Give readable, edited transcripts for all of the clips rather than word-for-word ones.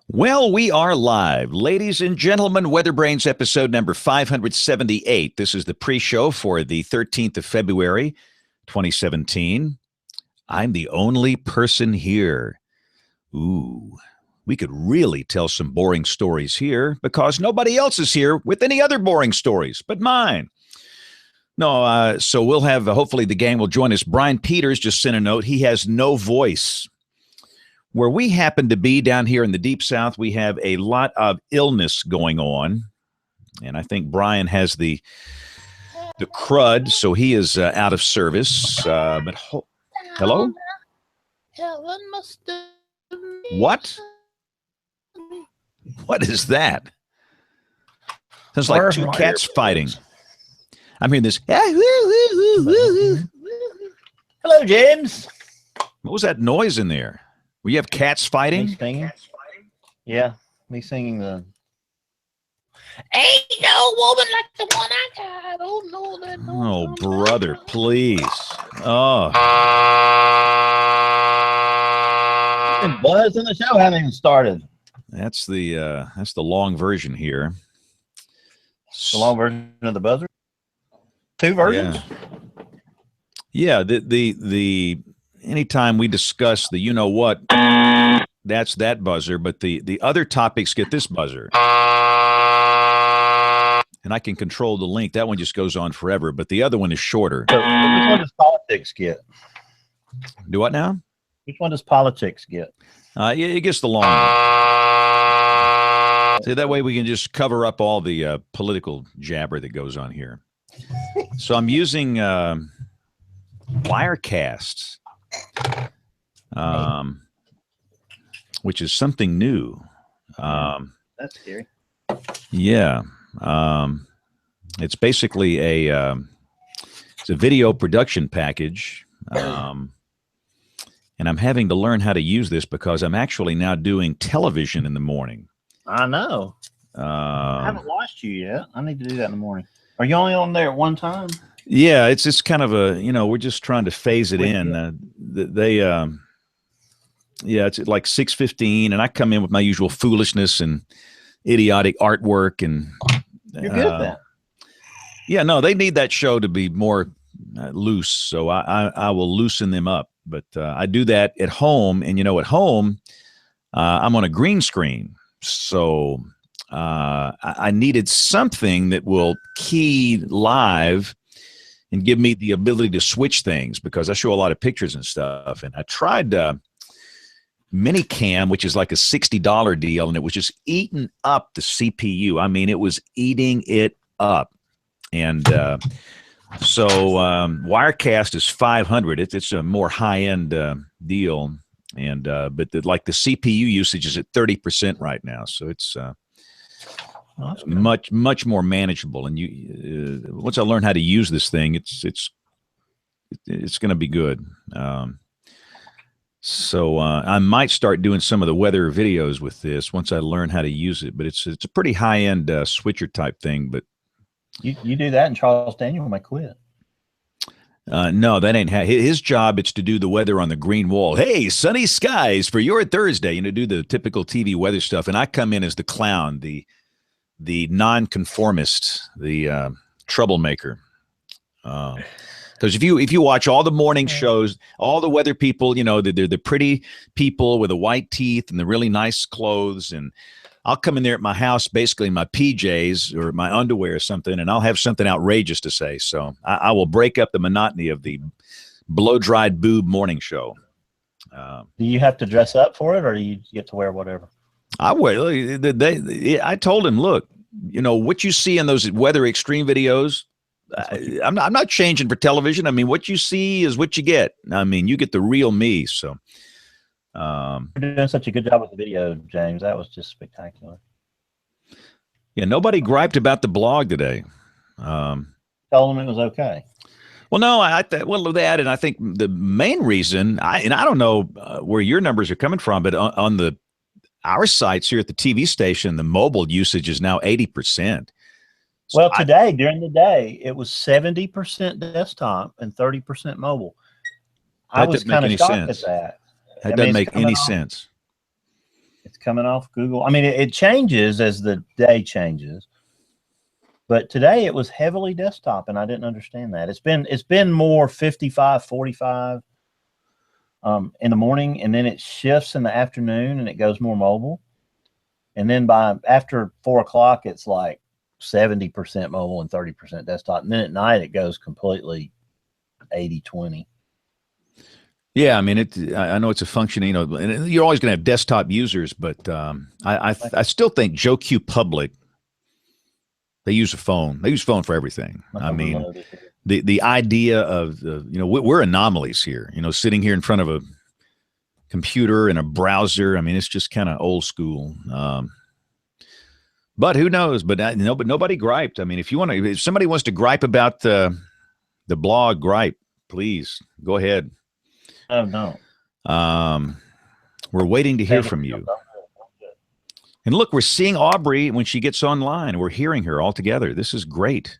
Well, we are live. Ladies and gentlemen, WeatherBrains episode number 578. This is the pre-show for the 13th of February, 2017. I'm the only person here. Ooh, we could really tell some boring stories here because nobody else is here with any other boring stories but mine. No, so we'll have, hopefully the gang will join us. Brian Peters just sent a note. He has no voice. Where we happen to be down here in the Deep South, we have a lot of illness going on. And I think Brian has the crud, so he is out of service. Hello? What? What is that? Sounds like two cats fighting. I'm hearing this. Hello, James. What was that noise in there? We have cats fighting? Me singing? Yeah, me singing the "Ain't no woman like the one I got." Oh no, that no. Oh, brother, please. Oh. And buzz in the show hasn't even started. That's the long version here. The long version of the buzzer. Two versions. Yeah. The anytime we discuss the you know what, that's that buzzer, but the other topics get this buzzer. And I can control the length. That one just goes on forever, but the other one is shorter. So which one does politics get? Do what now? Which one does politics get? Yeah, it gets the long one. See, that way we can just cover up all the political jabber that goes on here. So I'm using Wirecasts. Which is something new. That's scary. Yeah. It's basically it's a video production package. And I'm having to learn how to use this because I'm actually now doing television in the morning. I know. I haven't watched you yet. I need to do that in the morning. Are you only on there at one time? Yeah, it's just kind of a, we're just trying to phase it in. It's at like 6:15, and I come in with my usual foolishness and idiotic artwork, and you're good at that. Yeah, no, they need that show to be more loose, so I will loosen them up. But I do that at home, and at home, I'm on a green screen, so I needed something that will key live and give me the ability to switch things because I show a lot of pictures and stuff. And I tried Minicam, which is like a $60 deal, and it was just eating up the CPU. I mean, it was eating it up. And so Wirecast is $500. It's a more high-end deal. And but the CPU usage is at 30% right now. So it's much more manageable, and you once I learn how to use this thing, it's going to be good. So I might start doing some of the weather videos with this once I learn how to use it. But it's a pretty high end switcher type thing. But you do that, and Charles Daniel might quit. No, that ain't his job. It's to do the weather on the green wall. Hey, sunny skies for your Thursday. Do the typical TV weather stuff, and I come in as the clown, the nonconformist, the troublemaker. Because if you watch all the morning shows, all the weather people, they're the pretty people with the white teeth and the really nice clothes, and I'll come in there at my house, basically in my PJs or my underwear or something, and I'll have something outrageous to say. So I will break up the monotony of the blow-dried boob morning show. Do you have to dress up for it, or do you get to wear whatever? I told him, look, what you see in those weather extreme videos, I'm not changing for television. I mean, what you see is what you get. I mean, you get the real me. So you're doing such a good job with the video, James. That was just spectacular. Yeah, nobody griped about the blog today. Told them it was okay. Well, no, that, and I think the main reason, I don't know where your numbers are coming from, but on our sites here at the TV station, the mobile usage is now 80%. So well, today, during the day, it was 70% desktop and 30% mobile. I was kind of shocked at that. That doesn't make any sense. It's coming off Google. I mean, it changes as the day changes. But today it was heavily desktop, and I didn't understand that. It's been more 55, 45 in the morning, and then it shifts in the afternoon, and it goes more mobile. And then after 4 o'clock, it's like 70% mobile and 30% desktop. And then at night, it goes completely 80-20. Yeah, I mean, I know it's a function, and you're always going to have desktop users, but I still think Joe Q Public, they use a phone. They use phone for everything. I mean, the idea of, we're anomalies here, sitting here in front of a computer and a browser. I mean, it's just kind of old school. But who knows? But nobody griped. I mean, if somebody wants to gripe about the blog, gripe, please go ahead. Oh, no. We're waiting to hear from you. And look, we're seeing Aubrey when she gets online. We're hearing her all together. This is great.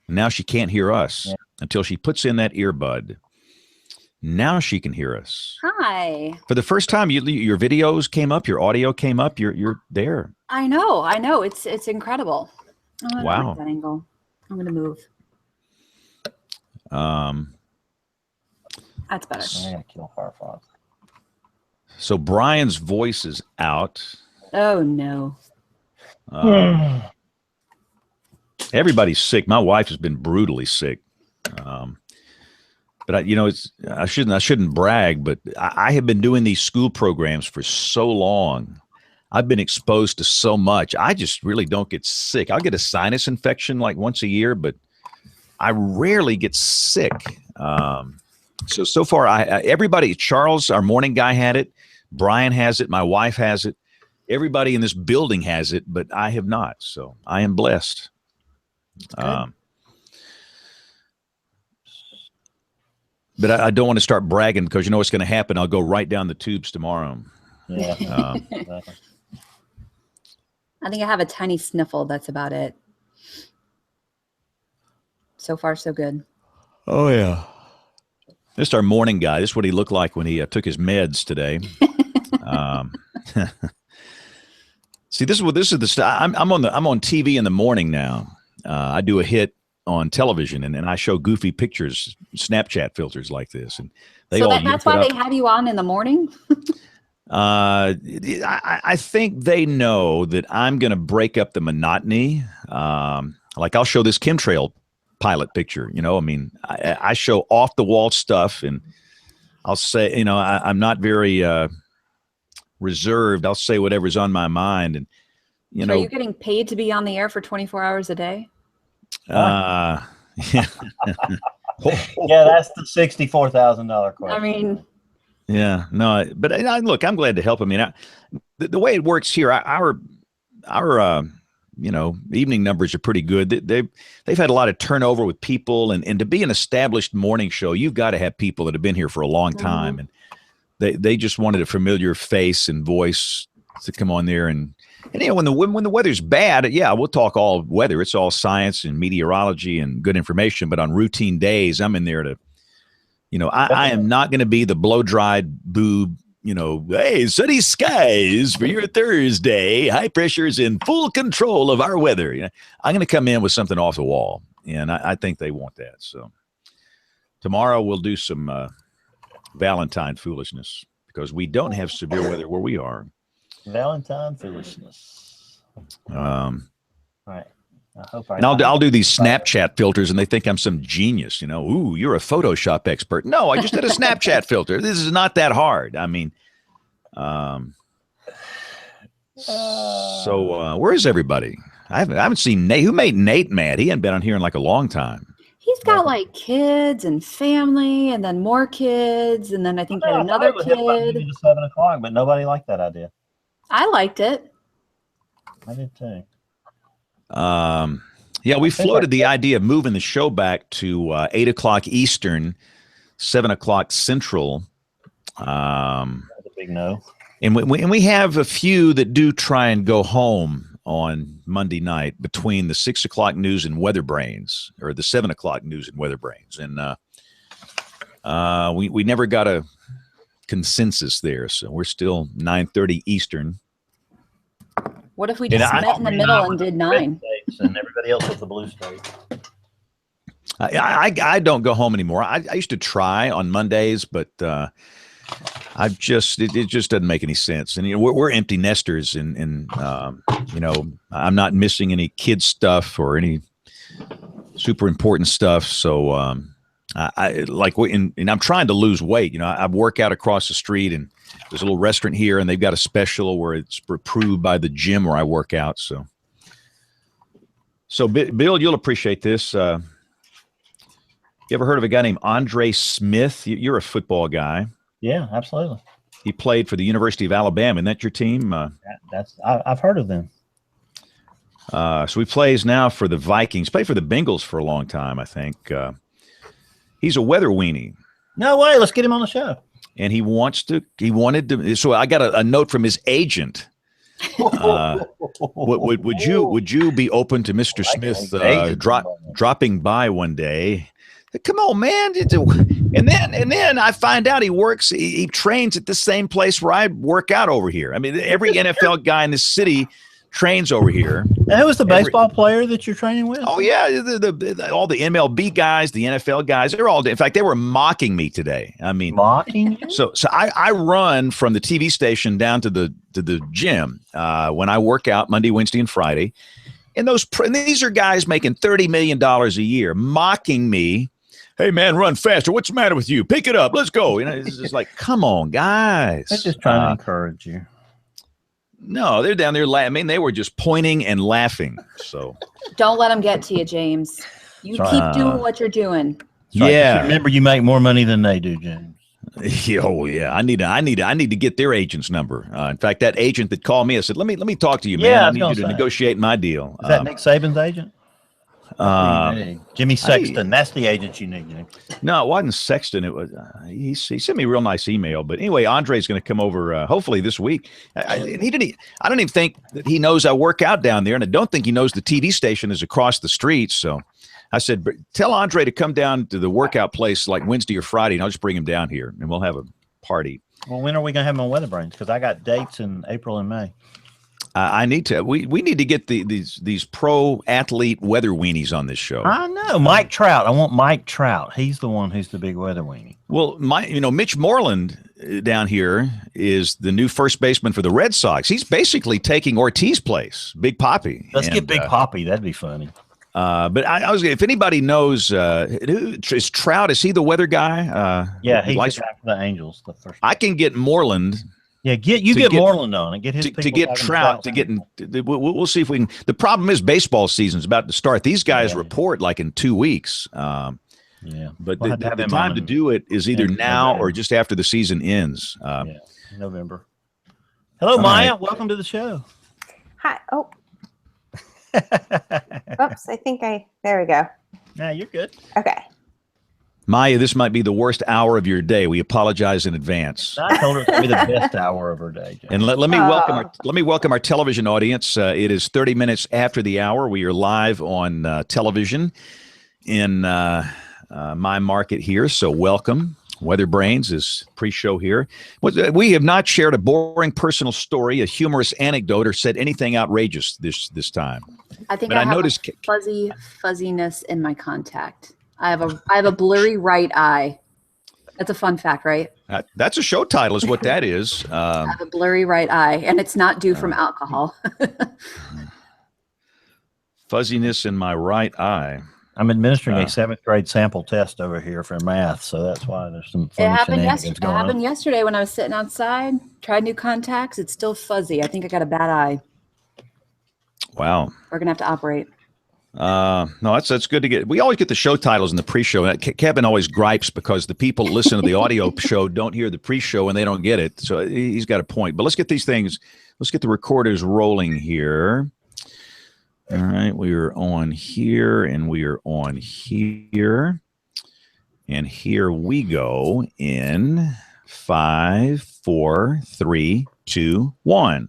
And now she can't hear us until she puts in that earbud. Now she can hear us. Hi. For the first time, your videos came up, your audio came up. You're there. I know. It's incredible. Oh, I don't Wow. like that angle. I'm gonna move. That's better. I gotta kill Firefox. So Brian's voice is out. Oh no. Everybody's sick. My wife has been brutally sick. But I shouldn't brag, but I have been doing these school programs for so long. I've been exposed to so much. I just really don't get sick. I'll get a sinus infection like once a year, but I rarely get sick. So far, everybody, Charles, our morning guy, had it. Brian has it. My wife has it. Everybody in this building has it, but I have not. So I am blessed. But I don't want to start bragging because you know what's going to happen. I'll go right down the tubes tomorrow. Yeah. I think I have a tiny sniffle. That's about it. So far, so good. Oh, yeah. This is our morning guy. This is what he looked like when he took his meds today. See, this is the stuff. I'm on TV in the morning now. I do a hit on television, and I show goofy pictures, Snapchat filters like this, and that's why they have you on in the morning. I think they know that I'm going to break up the monotony. Like I'll show this chemtrail pilot picture. I mean, I show off the wall stuff, and I'll say, I'm not very reserved. I'll say whatever's on my mind, and Are you getting paid to be on the air for 24 hours a day? Yeah. Yeah, that's the $64,000 question. I mean, yeah, no, but look, I'm glad to help. I mean, the way it works here, our evening numbers are pretty good. They've had a lot of turnover with people, and to be an established morning show, you've got to have people that have been here for a long time, and they just wanted a familiar face and voice to come on there, and when the weather's bad, yeah, we'll talk all weather. It's all science and meteorology and good information. But on routine days, I'm in there to, I am not going to be the blow-dried boob. Hey, sunny skies for your Thursday. High pressure is in full control of our weather. I'm going to come in with something off the wall, and I think they want that. So tomorrow we'll do some Valentine foolishness because we don't have severe weather where we are. Valentine foolishness. Right. I hope and I'll do these Snapchat filters, and they think I'm some genius. Ooh, you're a Photoshop expert. No, I just did a Snapchat filter. This is not that hard. I mean, so where is everybody? I haven't seen Nate. Who made Nate mad? He hadn't been on here in like a long time. He's got like kids and family, and then more kids, and then I think he had another kid. To 7 o'clock, but nobody liked that idea. I liked it. I did too. Yeah, we floated the idea of moving the show back to 8 o'clock Eastern, 7 o'clock Central. That's a big no. And we have a few that do try and go home on Monday night between the 6 o'clock news and WeatherBrains, or the 7 o'clock news and WeatherBrains. And we never got a consensus there. So we're still 9:30 Eastern. What if we just met in the middle and did 9? And everybody else with the blue state. I don't go home anymore. I used to try on Mondays, but it just doesn't make any sense. And we're empty nesters, and I'm not missing any kid stuff or any super important stuff. So and I'm trying to lose weight. I work out across the street, and there's a little restaurant here, and they've got a special where it's approved by the gym where I work out. So Bill, you'll appreciate this. You ever heard of a guy named Andre Smith? You're a football guy. Yeah, absolutely. He played for the University of Alabama. Isn't that your team? I've heard of them. So he plays now for the Vikings. Played for the Bengals for a long time, I think. He's a weather weenie. No way. Let's get him on the show. And he wanted to. So I got a note from his agent. Would you be open to Mr. Smith dropping by one day? Come on, man. And then I find out he trains at the same place where I work out over here. I mean, every NFL guy in this city trains over here. And who was the baseball player that you're training with? Oh, yeah. All the MLB guys, the NFL guys, they're all, in fact, they were mocking me today. I mean, mocking you? So I run from the TV station down to the gym when I work out Monday, Wednesday, and Friday. And these are guys making $30 million a year, mocking me. Hey, man, run faster. What's the matter with you? Pick it up. Let's go. It's just like, come on, guys. They're just trying to encourage you. No, they're down there laughing. I mean, they were just pointing and laughing. So don't let them get to you, James. You keep doing what you're doing. Yeah. Right. Remember, you make more money than they do, James. Oh yeah, I need to get their agent's number. In fact, that agent that called me, I said, let me talk to you, man. I need you to negotiate my deal. Is that Nick Saban's agent? Jimmy Sexton. That's the agent you need. No, it wasn't Sexton. It was he sent me a real nice email. But anyway, Andre's going to come over hopefully this week. I don't even think that he knows I work out down there, and I don't think he knows the TV station is across the street. So I said, tell Andre to come down to the workout place like Wednesday or Friday, and I'll just bring him down here, and we'll have a party. Well, when are we going to have him on WeatherBrains? Because I got dates in April and May. I need to. We need to get these pro athlete weather weenies on this show. I know Mike Trout. I want Mike Trout. He's the one who's the big weather weenie. Well, Mitch Moreland down here is the new first baseman for the Red Sox. He's basically taking Ortiz's place, Big Poppy. Let's get Big Poppy. That'd be funny. But I was, if anybody knows, is Trout? Is he the weather guy? Yeah, he's the guy for the Angels. The first. I can get Moreland. Yeah, get Moreland on and get his to get Trout to get in. We'll see if we can. The problem is baseball season's about to start. These guys report like in 2 weeks. But the time to do it is either now or just after the season ends. November. Hello, Maya. Right. Welcome to the show. Hi. Oh. Oops. I think there we go. Yeah, you're good. Okay. Maya, this might be the worst hour of your day. We apologize in advance. I told her it would be the best hour of her day. And let me welcome our television audience. It is 30 minutes after the hour. We are live on television in my market here. So welcome. WeatherBrains is pre-show here. We have not shared a boring personal story, a humorous anecdote, or said anything outrageous this time. I think I noticed a fuzziness in my contact. I have a blurry right eye. That's a fun fact, right? That's a show title is what that is. I have a blurry right eye, and it's not due from alcohol. Fuzziness in my right eye. I'm administering a 7th grade sample test over here for math, so that's why there's some funny shenanigans going on. It happened yesterday when I was sitting outside, tried new contacts. It's still fuzzy. I think I got a bad eye. Wow. We're going to have to operate. No, that's good to get. We always get the show titles in the pre-show. Kevin always gripes because the people that listen to the audio show don't hear the pre-show and they don't get it. So he's got a point. But let's get these things. Let's get the recorders rolling here. All right, we are on here and we are on here. And here we go in 5, 4, 3, 2, 1.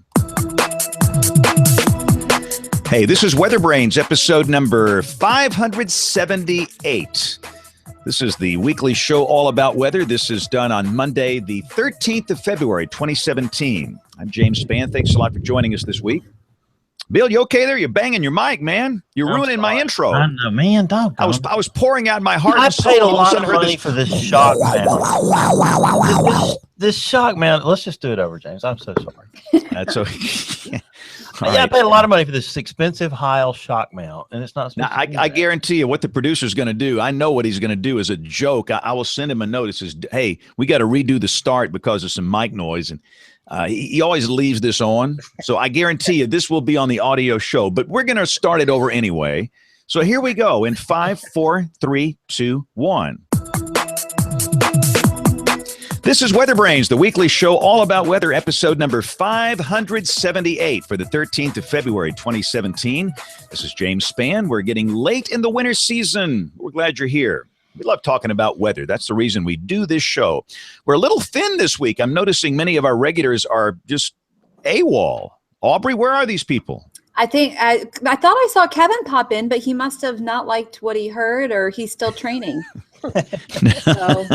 Hey, this is WeatherBrains, episode number 578. This is the weekly show all about weather. This is done on Monday, the 13th of February, 2017. I'm James Spann. Thanks a lot for joining us this week. Bill, you okay there? You're banging your mic, man. You're ruining my intro. I know, man. Don't. I was pouring out my heart. I and soul, paid a and all lot of of a sudden money for this shock mount. This shock mount. Let's just do it over, James. I'm so sorry. That's okay. I paid a lot of money for this expensive Heil shock mount, and it's not. Now, I guarantee you what the producer's going to do. I know what he's going to do as a joke. I will send him a note that says, hey, we got to redo the start because of some mic noise. And he always leaves this on. So I guarantee you this will be on the audio show. But we're going to start it over anyway. So here we go in 5, 4, 3, 2, 1. This is WeatherBrains, the weekly show all about weather, episode number 578 for the 13th of February, 2017. This is James Spann. We're getting late in the winter season. We're glad you're here. We love talking about weather. That's the reason we do this show. We're a little thin this week. I'm noticing many of our regulars are just AWOL. Aubrey, where are these people? I think I thought I saw Kevin pop in, but he must have not liked what he heard, or he's still training. So,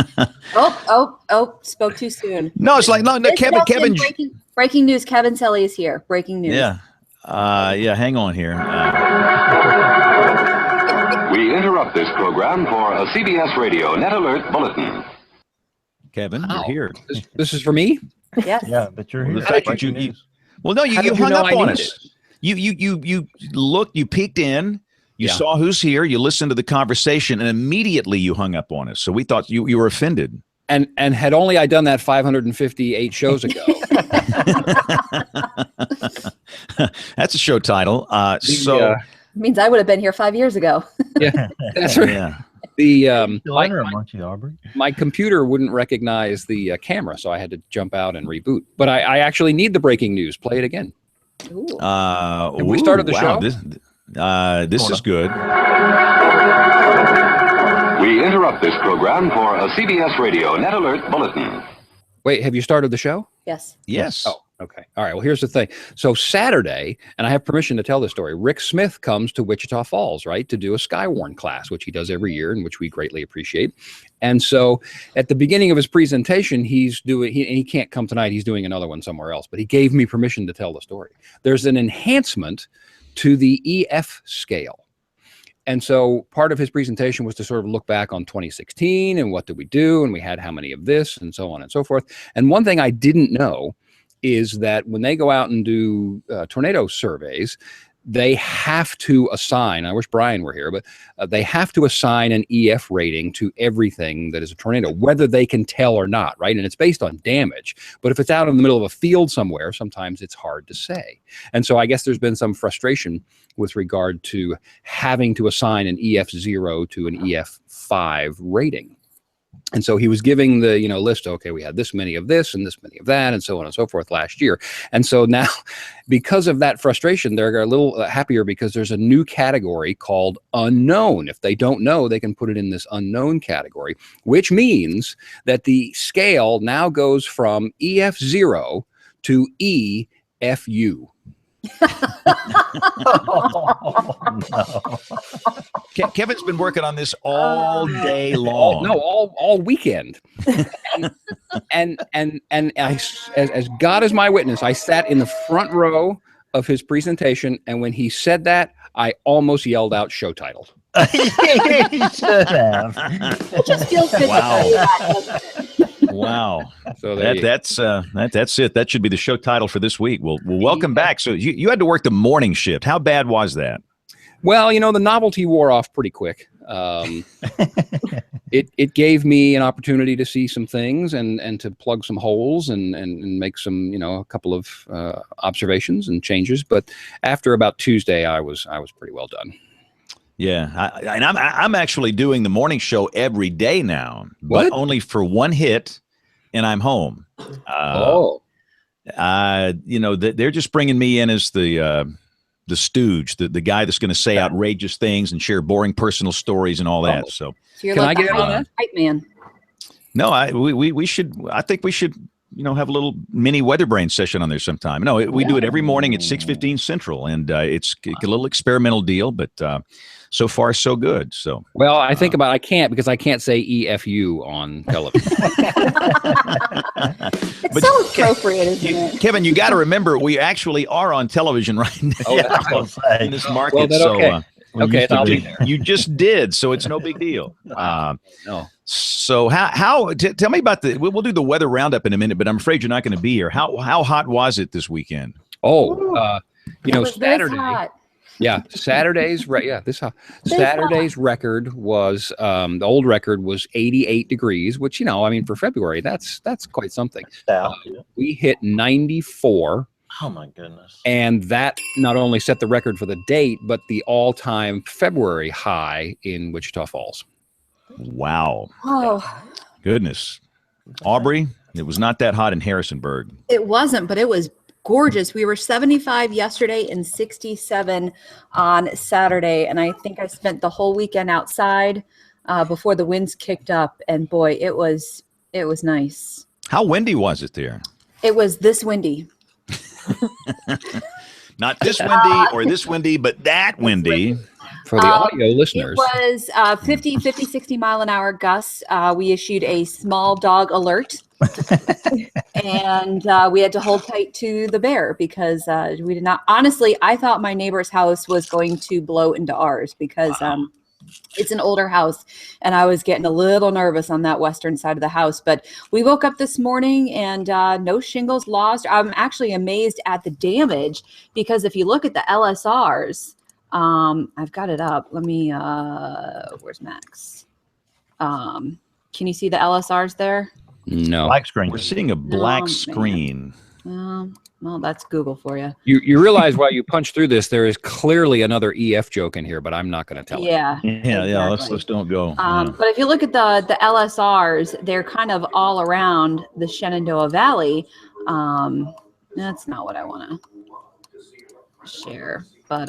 spoke too soon. No, it's like no, Kevin. Breaking news: Kevin Selly is here. Breaking news. Yeah, hang on here. We interrupt this program for a CBS Radio Net Alert Bulletin. Kevin, you're here. This is for me? Yes. Yeah, but you're here. The fact that you hung up on us. You looked, you peeked in, you saw who's here, you listened to the conversation, and immediately you hung up on us. So we thought you were offended. And had only I done that 558 shows ago. That's a show title. Means I would have been here 5 years ago. Yeah, that's right. Yeah. My computer wouldn't recognize the camera, so I had to jump out and reboot. But I actually need the breaking news. Play it again. Ooh. We started the show. This is good. We interrupt this program for a CBS Radio Net Alert Bulletin. Wait, have you started the show? Yes. Yes. Oh, okay. All right. Well, here's the thing. So Saturday, and I have permission to tell this story, Rick Smith comes to Wichita Falls, right, to do a Skywarn class, which he does every year and which we greatly appreciate. And so at the beginning of his presentation, he can't come tonight. He's doing another one somewhere else, but he gave me permission to tell the story. There's an enhancement to the EF scale. And so part of his presentation was to sort of look back on 2016 and what did we do? And we had how many of this and so on and so forth. And one thing I didn't know is that when they go out and do tornado surveys, they have to assign, I wish Brian were here, but they have to assign an EF rating to everything that is a tornado, whether they can tell or not, right? And it's based on damage. But if it's out in the middle of a field somewhere, sometimes it's hard to say. And so I guess there's been some frustration with regard to having to assign an EF0 to an EF5 rating. And so he was giving the, list, okay, we had this many of this and this many of that and so on and so forth last year. And so now, because of that frustration, they're a little happier because there's a new category called unknown. If they don't know, they can put it in this unknown category, which means that the scale now goes from EF0 to EFU. Kevin's been working on this all day long. All weekend. and as God is my witness, I sat in the front row of his presentation, and when he said that, I almost yelled out show title. You should have. It just feels good to tell you that, doesn't it? Wow. So that's it. That should be the show title for this week. Well, welcome back. So you had to work the morning shift. How bad was that? Well, the novelty wore off pretty quick. It gave me an opportunity to see some things and to plug some holes and make some, a couple of observations and changes. But after about Tuesday, I was pretty well done. Yeah, I'm actually doing the morning show every day now, but only for one hit, and I'm home. They're just bringing me in as the stooge, the guy that's going to say outrageous things and share boring personal stories and all that. So you're can like I get on that? Hype man. No, we should. I think we should. Have a little mini WeatherBrains session on there sometime. No, we do it every morning at 6:15 Central, and it's a little experimental deal, but. so far so good. So Well, I think about I can't because I can't say EFU on television. It's But so appropriate, isn't it? Kevin, you got to remember we actually are on television right now Oh, that's I'll say. in this market. Well, then, so okay. We Okay, used to I'll be be there. you just did, so it's no big deal. No. So tell me about we'll do the weather roundup in a minute, but I'm afraid you're not going to be here. How hot was it this weekend? Oh, It was this Saturday. hot. Yeah, Saturday's This Saturday's record was the old record was 88 degrees, which for February that's quite something. Stout. We hit 94, Oh my goodness. and that not only set the record for the date, but the all-time February high in Wichita Falls. Wow, Oh, goodness, Aubrey, it was not that hot in Harrisonburg. it wasn't, but it was gorgeous. We were 75 yesterday and 67 on Saturday. And I think I spent the whole weekend outside before the winds kicked up. And boy, it was nice. How windy was it there? It was this windy. Not this windy or this windy, but that windy. For the audio It listeners, was 50, 60 mile an hour gusts. We issued a small dog alert. And we had to hold tight to the bear because we did not. Honestly, I thought my neighbor's house was going to blow into ours because it's an older house, and I was getting a little nervous on that western side of the house. But we woke up this morning and no shingles lost. I'm actually amazed at the damage because if you look at the LSRs, I've got it up. Let me. Where's Max? Can you see the LSRs there? no. Black screen. We're seeing a black man. screen. Well, that's Google for you. You realize while you punch through this, there is clearly another EF joke in here, but I'm not going to tell it. Yeah. Yeah. Exactly. Let's don't go. Yeah. But if you look at the LSRs, they're kind of all around the Shenandoah Valley. That's not what I want to share. But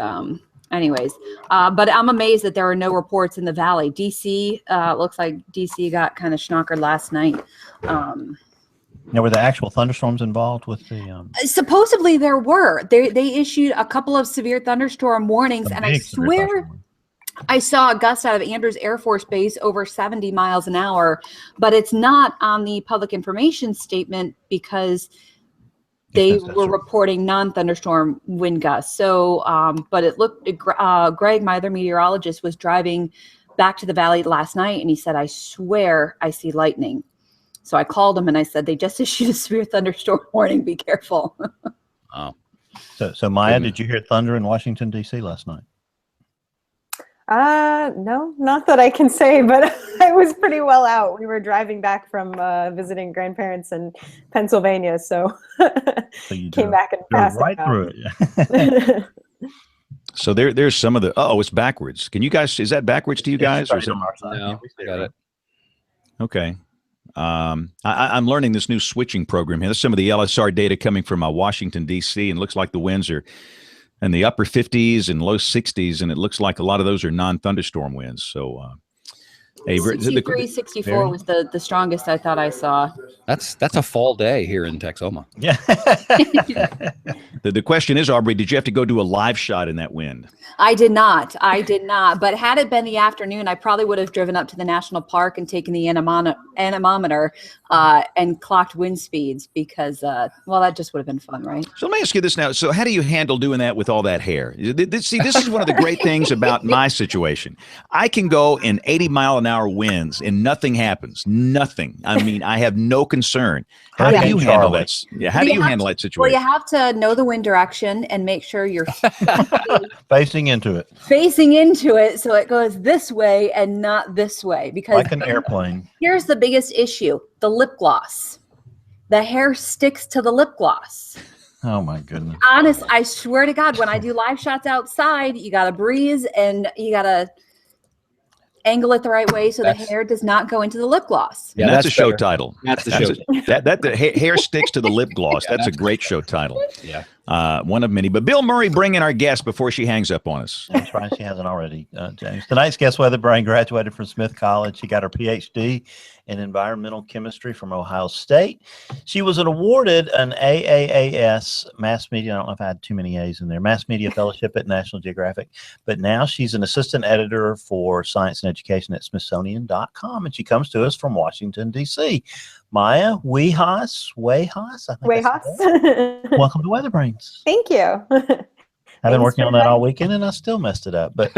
anyways, but I'm amazed that there are no reports in the valley. DC looks like DC got kind of schnockered last night. Now, were the actual thunderstorms involved with the? Supposedly there were. They issued a couple of severe thunderstorm warnings, and I swear I saw a gust out of Andrews Air Force Base over 70 miles an hour, but it's not on the public information statement because they were reporting non-thunderstorm wind gusts. So, but it looked, Greg, my other meteorologist, was driving back to the valley last night, and he said, I swear I see lightning. So I called him and I said, they just issued a severe thunderstorm warning. Be careful. Oh. So Maya, did you hear thunder in Washington, D.C. last night? No, not that I can say, but I was pretty well out. We were driving back from visiting grandparents in Pennsylvania, so you came back and passed right out. through it. So there's some of the. Oh, it's backwards. Can you guys? Is that backwards to you guys? Or is it, on our side. No, I got it. okay. I'm learning this new switching program here. There's some of the LSR data coming from Washington, D.C., and it looks like the winds are in the upper 50s and low 60s, and it looks like a lot of those are non-thunderstorm winds. So, 63, 64 was the strongest I thought I saw. That's a fall day here in Texoma. Yeah. the question is, Aubrey, did you have to go do a live shot in that wind? I did not. But had it been the afternoon, I probably would have driven up to the national park and taken the anemometer and clocked wind speeds because, that just would have been fun, right? So let me ask you this now. So how do you handle doing that with all that hair? See, this is one of the great things about my situation. I can go in 80-mile-an-hour winds and nothing happens. Nothing. I mean, I have no concern. How do you handle that? Yeah. How do you handle that situation? Well, you have to know the wind direction and make sure you're Facing into it. facing into it so it goes this way and not this way. Because Like an airplane. here's the biggest issue: the lip gloss. The hair sticks to the lip gloss. Oh my goodness. Honest, I swear to God, when I do live shots outside, you got to breeze and you got to angle it the right way so the hair does not go into the lip gloss. Yeah, that's a show better. title. That's the show. That the hair sticks to the lip gloss. That's a great show title. Yeah. One of many. But Bill Murray, bring in our guest before she hangs up on us. I'm surprised she hasn't already, James. Tonight's guest, WeatherBrain, graduated from Smith College. She got her PhD in environmental chemistry from Ohio State. She was awarded an AAAS mass media. I don't know if I had too many A's in there. Mass media fellowship at National Geographic. But now she's an assistant editor for science and education at Smithsonian.com, and she comes to us from Washington, D.C. Maya Weihas. Welcome to WeatherBrains. Thank you. I've been working on that all weekend, and I still messed it up. But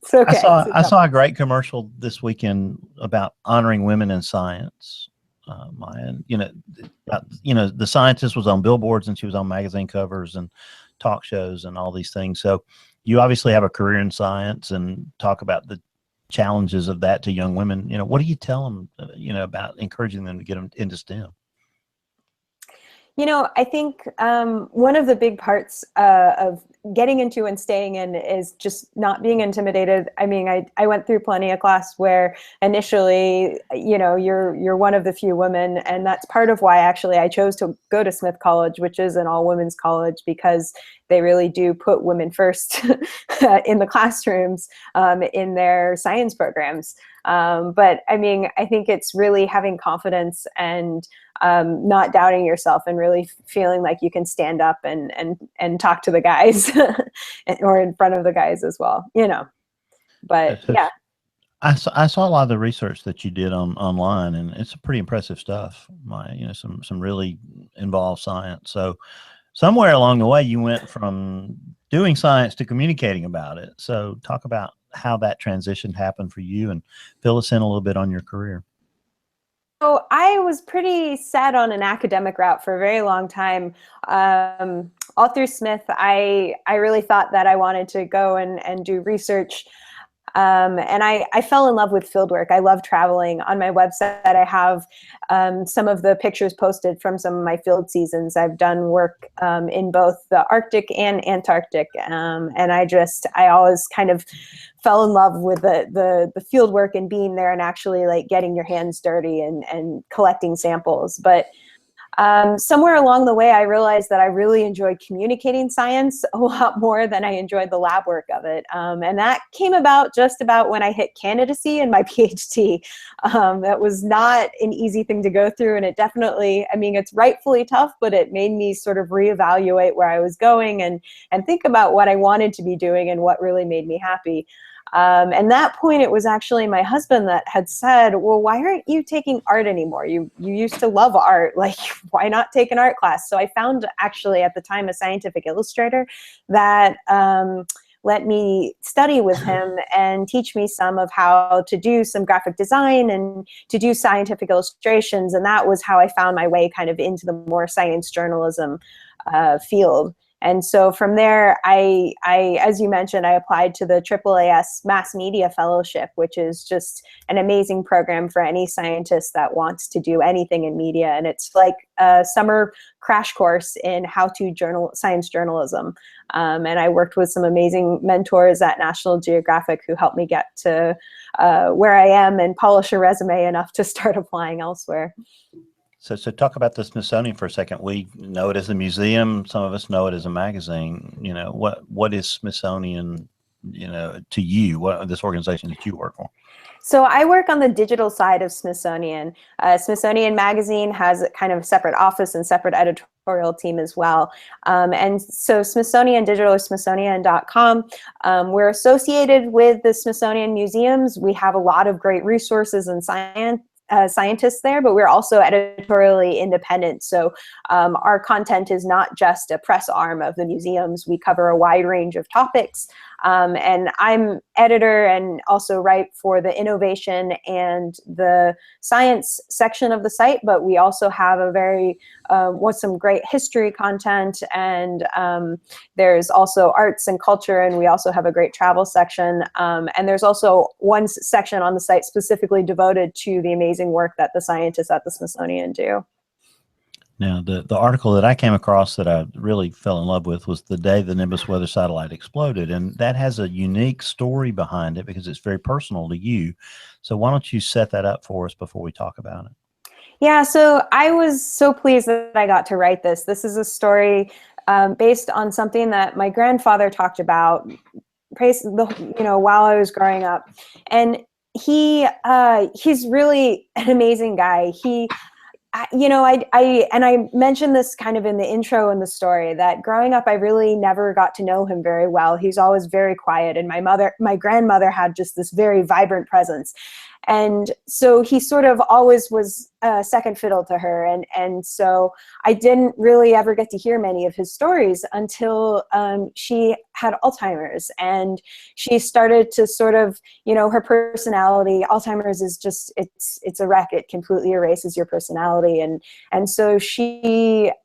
It's okay. I saw a great commercial this weekend about honoring women in science. Maya, the scientist was on billboards and she was on magazine covers and talk shows and all these things. So you obviously have a career in science, and talk about the challenges of that to young women. What do you tell them, about encouraging them to get them into STEM? I think one of the big parts of getting into and staying in is just not being intimidated. I mean, I went through plenty of class where initially, you're one of the few women, and that's part of why actually I chose to go to Smith College, which is an all-women's college, because they really do put women first in the classrooms in their science programs. But I mean, I think it's really having confidence and not doubting yourself, and really feeling like you can stand up and talk to the guys or in front of the guys as well, but yeah. I saw a lot of the research that you did online, and it's pretty impressive stuff. Some really involved science. So somewhere along the way, you went from doing science to communicating about it. So talk about how that transition happened for you, and fill us in a little bit on your career. So I was pretty set on an academic route for a very long time. All through Smith, I really thought that I wanted to go and do research. And I fell in love with fieldwork. I love traveling. On my website, I have some of the pictures posted from some of my field seasons. I've done work in both the Arctic and Antarctic. And I always kind of fell in love with the field work and being there and actually like getting your hands dirty and collecting samples. But somewhere along the way, I realized that I really enjoyed communicating science a lot more than I enjoyed the lab work of it. And that came about just about when I hit candidacy in my PhD. That was not an easy thing to go through. And it definitely, I mean, it's rightfully tough, but it made me sort of reevaluate where I was going and think about what I wanted to be doing and what really made me happy. And that point, it was actually my husband that had said, well, why aren't you taking art anymore? You used to love art. Like, why not take an art class? So I found actually at the time a scientific illustrator that let me study with him and teach me some of how to do some graphic design and to do scientific illustrations. And that was how I found my way kind of into the more science journalism field. And so from there, I, as you mentioned, I applied to the AAAS Mass Media Fellowship, which is just an amazing program for any scientist that wants to do anything in media. And it's like a summer crash course in how to science journalism. And I worked with some amazing mentors at National Geographic who helped me get to where I am and polish a resume enough to start applying elsewhere. So talk about the Smithsonian for a second. We know it as a museum. Some of us know it as a magazine. What is Smithsonian, to you, this organization that you work for? So I work on the digital side of Smithsonian. Smithsonian Magazine has a kind of separate office and separate editorial team as well. And so Smithsonian Digital or Smithsonian.com, we're associated with the Smithsonian Museums. We have a lot of great resources and scientists there, but we're also editorially independent. So our content is not just a press arm of the museums. We cover a wide range of topics. And I'm editor and also write for the innovation and the science section of the site, but we also have a very, some great history content, and there's also arts and culture, and we also have a great travel section. And there's also one section on the site specifically devoted to the amazing work that the scientists at the Smithsonian do. Now, the article that I came across that I really fell in love with was the day the Nimbus weather satellite exploded. And that has a unique story behind it because it's very personal to you. So why don't you set that up for us before we talk about it? Yeah, so I was so pleased that I got to write this. This is a story based on something that my grandfather talked about, while I was growing up, and he's really an amazing guy. I mentioned this kind of in the intro in the story, that growing up, I really never got to know him very well. He's always very quiet, and my grandmother had just this very vibrant presence. And so he sort of always was second fiddle to her. And so I didn't really ever get to hear many of his stories until she had Alzheimer's, and she started to sort of, her personality, Alzheimer's is just, it's a wreck. It completely erases your personality. And so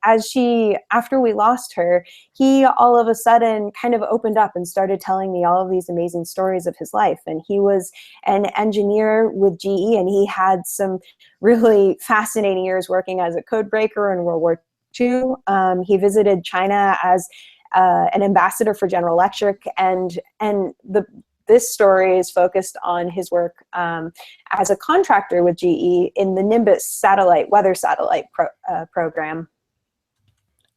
after we lost her, he all of a sudden kind of opened up and started telling me all of these amazing stories of his life. And he was an engineer with GE, and he had some really fascinating years working as a code breaker in World War II. He visited China as an ambassador for General Electric, and this story is focused on his work as a contractor with GE in the Nimbus weather satellite program.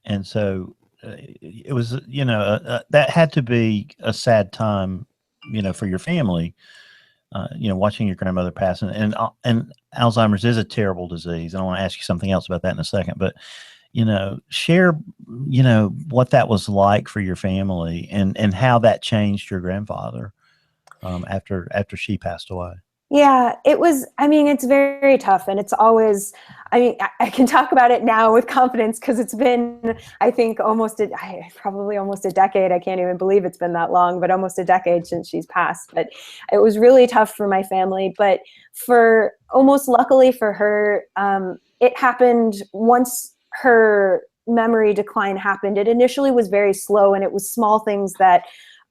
And so it was, that had to be a sad time, for your family. Watching your grandmother pass, and Alzheimer's is a terrible disease. And I want to ask you something else about that in a second, but, share, what that was like for your family, and how that changed your grandfather after she passed away. Yeah, it was, it's very tough, and it's always, I can talk about it now with confidence because it's been, I think, probably almost a decade. I can't even believe it's been that long, but almost a decade since she's passed. But it was really tough for my family. But luckily for her, it happened once her memory decline happened. It initially was very slow, and it was small things that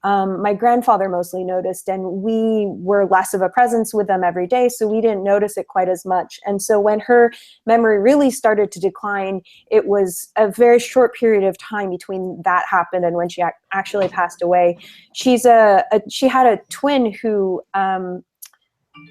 my grandfather mostly noticed, and we were less of a presence with them every day, so we didn't notice it quite as much. And so when her memory really started to decline, it was a very short period of time between that happened and when she actually passed away. She had a twin who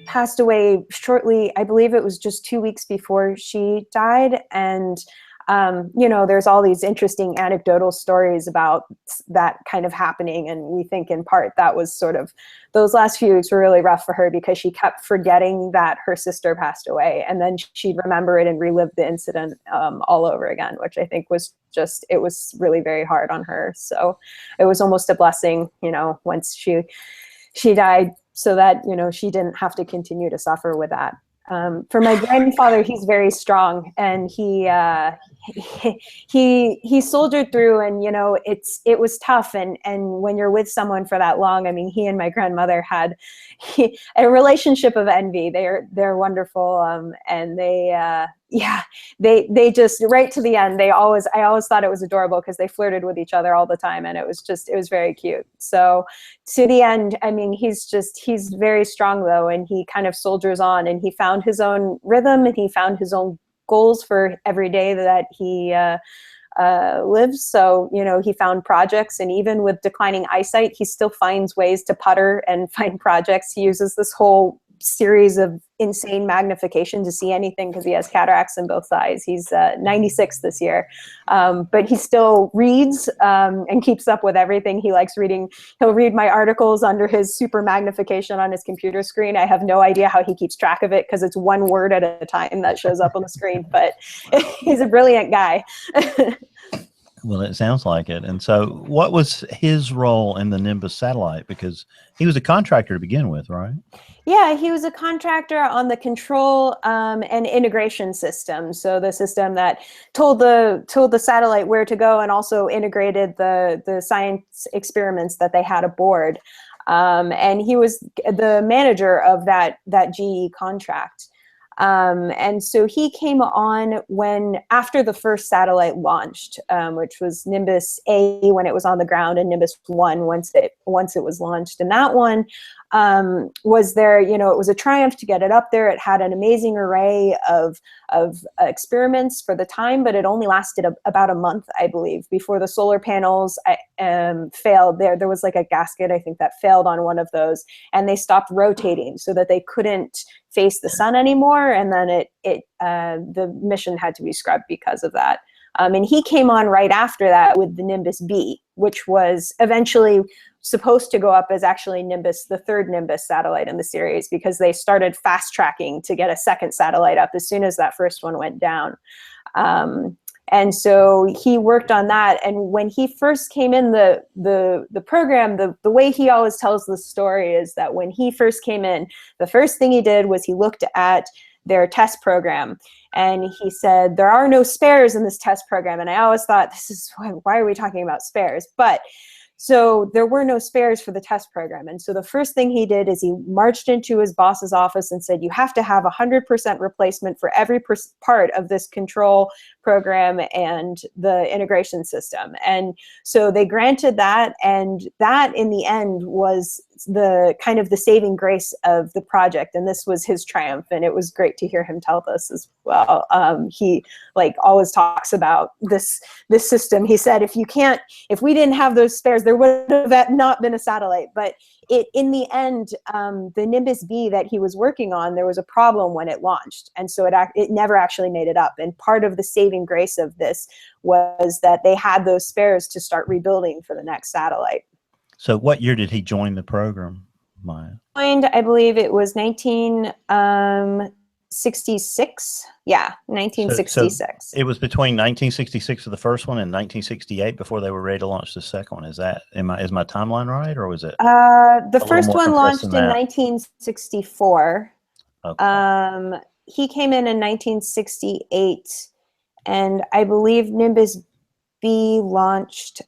passed away shortly. I believe it was just 2 weeks before she died, and there's all these interesting anecdotal stories about that kind of happening. And we think in part that was sort of, those last few weeks were really rough for her because she kept forgetting that her sister passed away. And then she'd remember it and relive the incident all over again, which I think was it was really very hard on her. So it was almost a blessing, once she died, so that, she didn't have to continue to suffer with that. For my grandfather, he's very strong, and he soldiered through, and it was tough, and when you're with someone for that long, he and my grandmother had a relationship of envy. They're wonderful, and they just, right to the end, I always thought it was adorable because they flirted with each other all the time, and it was very cute. So to the end, he's very strong though, and he kind of soldiers on, and he found his own rhythm, and he found his own goals for every day that he lives. So, he found projects, and even with declining eyesight, he still finds ways to putter and find projects. He uses this whole series of insane magnification to see anything because he has cataracts in both eyes. He's 96 this year, but he still reads and keeps up with everything. He likes reading. He'll read my articles under his super magnification on his computer screen. I have no idea how he keeps track of it because it's one word at a time that shows up on the screen, but he's a brilliant guy. Well, it sounds like it. And so what was his role in the Nimbus satellite? Because he was a contractor to begin with, right? Yeah, he was a contractor on the control and integration system. So the system that told the satellite where to go, and also integrated the science experiments that they had aboard. And he was the manager of that GE contract. And so he came on after the first satellite launched, which was Nimbus A when it was on the ground, and Nimbus 1 once it was launched. And that one was there, it was a triumph to get it up there. It had an amazing array of experiments for the time, but it only lasted about a month, I believe, before the solar panels failed. There was like a gasket, I think, that failed on one of those, and they stopped rotating so that they couldn't face the sun anymore. And then the mission had to be scrubbed because of that. And he came on right after that with the Nimbus B, which was eventually supposed to go up as actually Nimbus, the third Nimbus satellite in the series, because they started fast tracking to get a second satellite up as soon as that first one went down. And so he worked on that. And when he first came in the program, the way he always tells the story is that when he first came in, the first thing he did was he looked at their test program. And he said, there are no spares in this test program. And I always thought, this is why are we talking about spares? But so there were no spares for the test program. And so the first thing he did is he marched into his boss's office and said, you have to have 100% replacement for every part of this control program and the integration system. And so they granted that, and that in the end was the kind of the saving grace of the project. And this was his triumph, and it was great to hear him tell this as well. He like always talks about this system. He said, if we didn't have those spares, there would have not been a satellite. But in the end, the Nimbus B that he was working on, there was a problem when it launched. And so it never actually made it up. And part of the saving grace of this was that they had those spares to start rebuilding for the next satellite. So what year did he join the program, Maya? I believe it was 1966. Yeah, 1966. So it was between 1966 for the first one and 1968 before they were ready to launch the second one. Is my timeline right, or was it? The first one launched in 1964. Okay. He came in 1968, and I believe Nimbus B launched.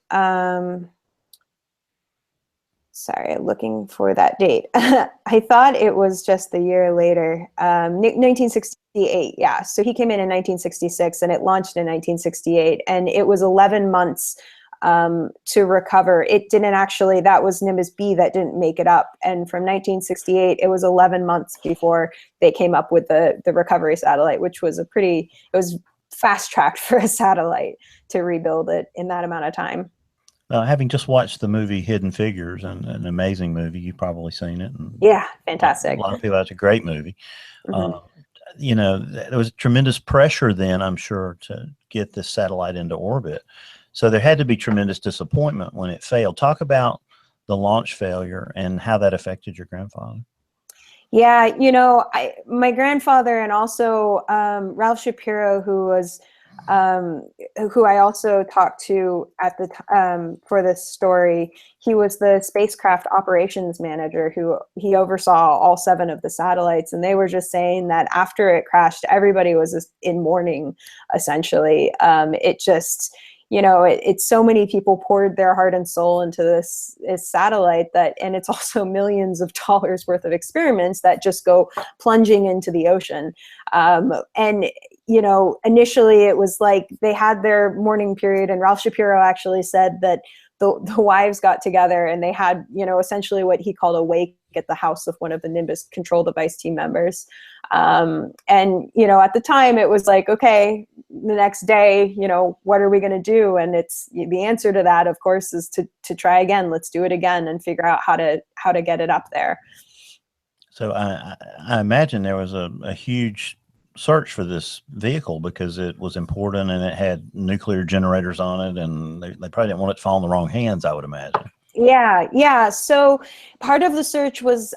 Sorry, looking for that date. I thought it was just the year later, 1968. Yeah, so he came in 1966, and it launched in 1968, and it was 11 months to recover. It didn't actually. That was Nimbus B that didn't make it up, and from 1968, it was 11 months before they came up with the recovery satellite, which was it was fast tracked for a satellite to rebuild it in that amount of time. Having just watched the movie Hidden Figures, and an amazing movie, you've probably seen it. And yeah, fantastic. A lot of people, that's a great movie. Mm-hmm. There was tremendous pressure then, I'm sure, to get this satellite into orbit. So there had to be tremendous disappointment when it failed. Talk about the launch failure and how that affected your grandfather. Yeah, my grandfather, and also Ralph Shapiro, who I also talked to at the for this story. He was the spacecraft operations manager he oversaw all 7 of the satellites, and they were just saying that after it crashed, everybody was in mourning, essentially. It just, it's so many people poured their heart and soul into this satellite and it's also millions of dollars worth of experiments that just go plunging into the ocean. And initially it was like they had their mourning period, and Ralph Shapiro actually said that the wives got together and they had, essentially what he called a wake at the house of one of the Nimbus control device team members. And, at the time it was like, okay, the next day, what are we going to do? And it's the answer to that, of course, is to try again. Let's do it again and figure out how to get it up there. So I imagine there was a huge search for this vehicle because it was important and it had nuclear generators on it, and they probably didn't want it to fall in the wrong hands, I would imagine. Yeah. So part of the search was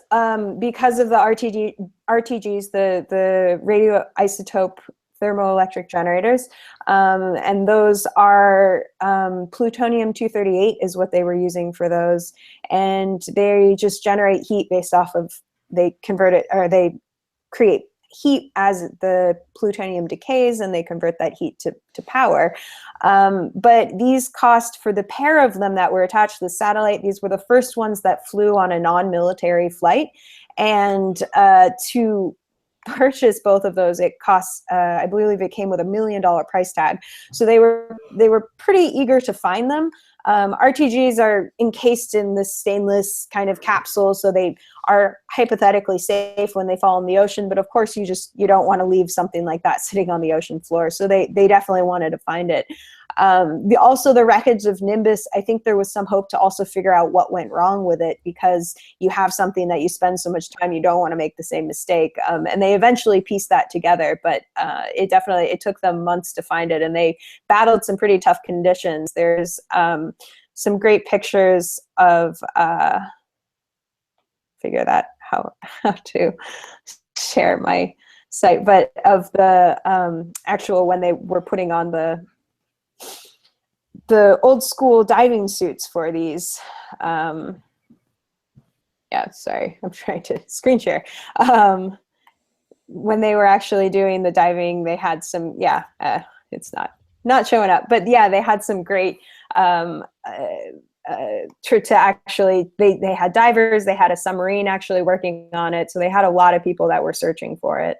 because of the RTGs, the radioisotope thermoelectric generators, and those are plutonium-238 is what they were using for those, and they just generate heat based off of, they convert it, or they create heat as the plutonium decays, and they convert that heat to power. But these cost, for the pair of them that were attached to the satellite, these were the first ones that flew on a non-military flight. And to purchase both of those, it costs, I believe it came with $1 million price tag. So they were pretty eager to find them. RTGs are encased in this stainless kind of capsule, so they are hypothetically safe when they fall in the ocean. But of course, you don't want to leave something like that sitting on the ocean floor. So they definitely wanted to find it. Also the wreckage of Nimbus, I think there was some hope to also figure out what went wrong with it, because you have something that you spend so much time, you don't want to make the same mistake. And they eventually pieced that together, but it took them months to find it, and they battled some pretty tough conditions. There's some great pictures of figure that how to share my site, but of the actual when they were putting on the old school diving suits for these. Yeah, sorry, I'm trying to screen share. When they were actually doing the diving, they had some, it's not showing up, but yeah, they had some great to actually, they had divers, they had a submarine actually working on it. So they had a lot of people that were searching for it.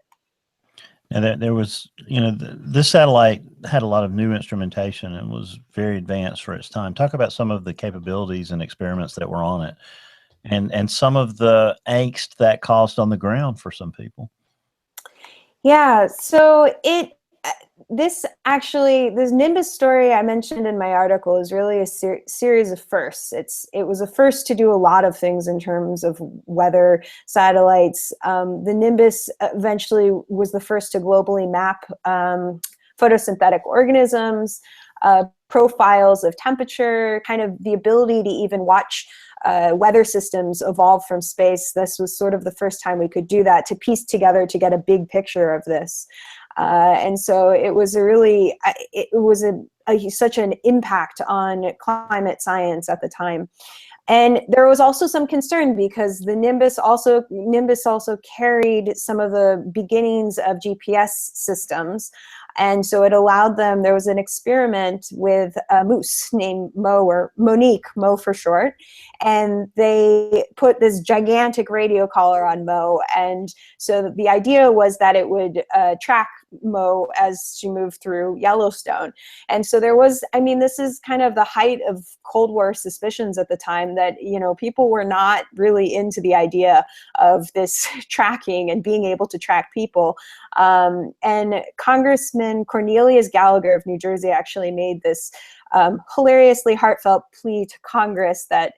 And there was, this satellite had a lot of new instrumentation and was very advanced for its time. Talk about some of the capabilities and experiments that were on it, and some of the angst that caused on the ground for some people. Yeah, so this Nimbus story I mentioned in my article is really a series of firsts. It was a first to do a lot of things in terms of weather satellites. The Nimbus eventually was the first to globally map photosynthetic organisms, profiles of temperature, kind of the ability to even watch weather systems evolve from space. This was sort of the first time we could do that, to piece together to get a big picture of this. And so it was such an impact on climate science at the time. And there was also some concern because the Nimbus also carried some of the beginnings of GPS systems. And so it allowed them, there was an experiment with a moose named Mo, or Monique, Mo for short. And they put this gigantic radio collar on Mo. And so the idea was that it would track Mo as she moved through Yellowstone. And so there was, this is kind of the height of Cold War suspicions at the time that, people were not really into the idea of this tracking and being able to track people. And Congressman Cornelius Gallagher of New Jersey actually made this hilariously heartfelt plea to Congress that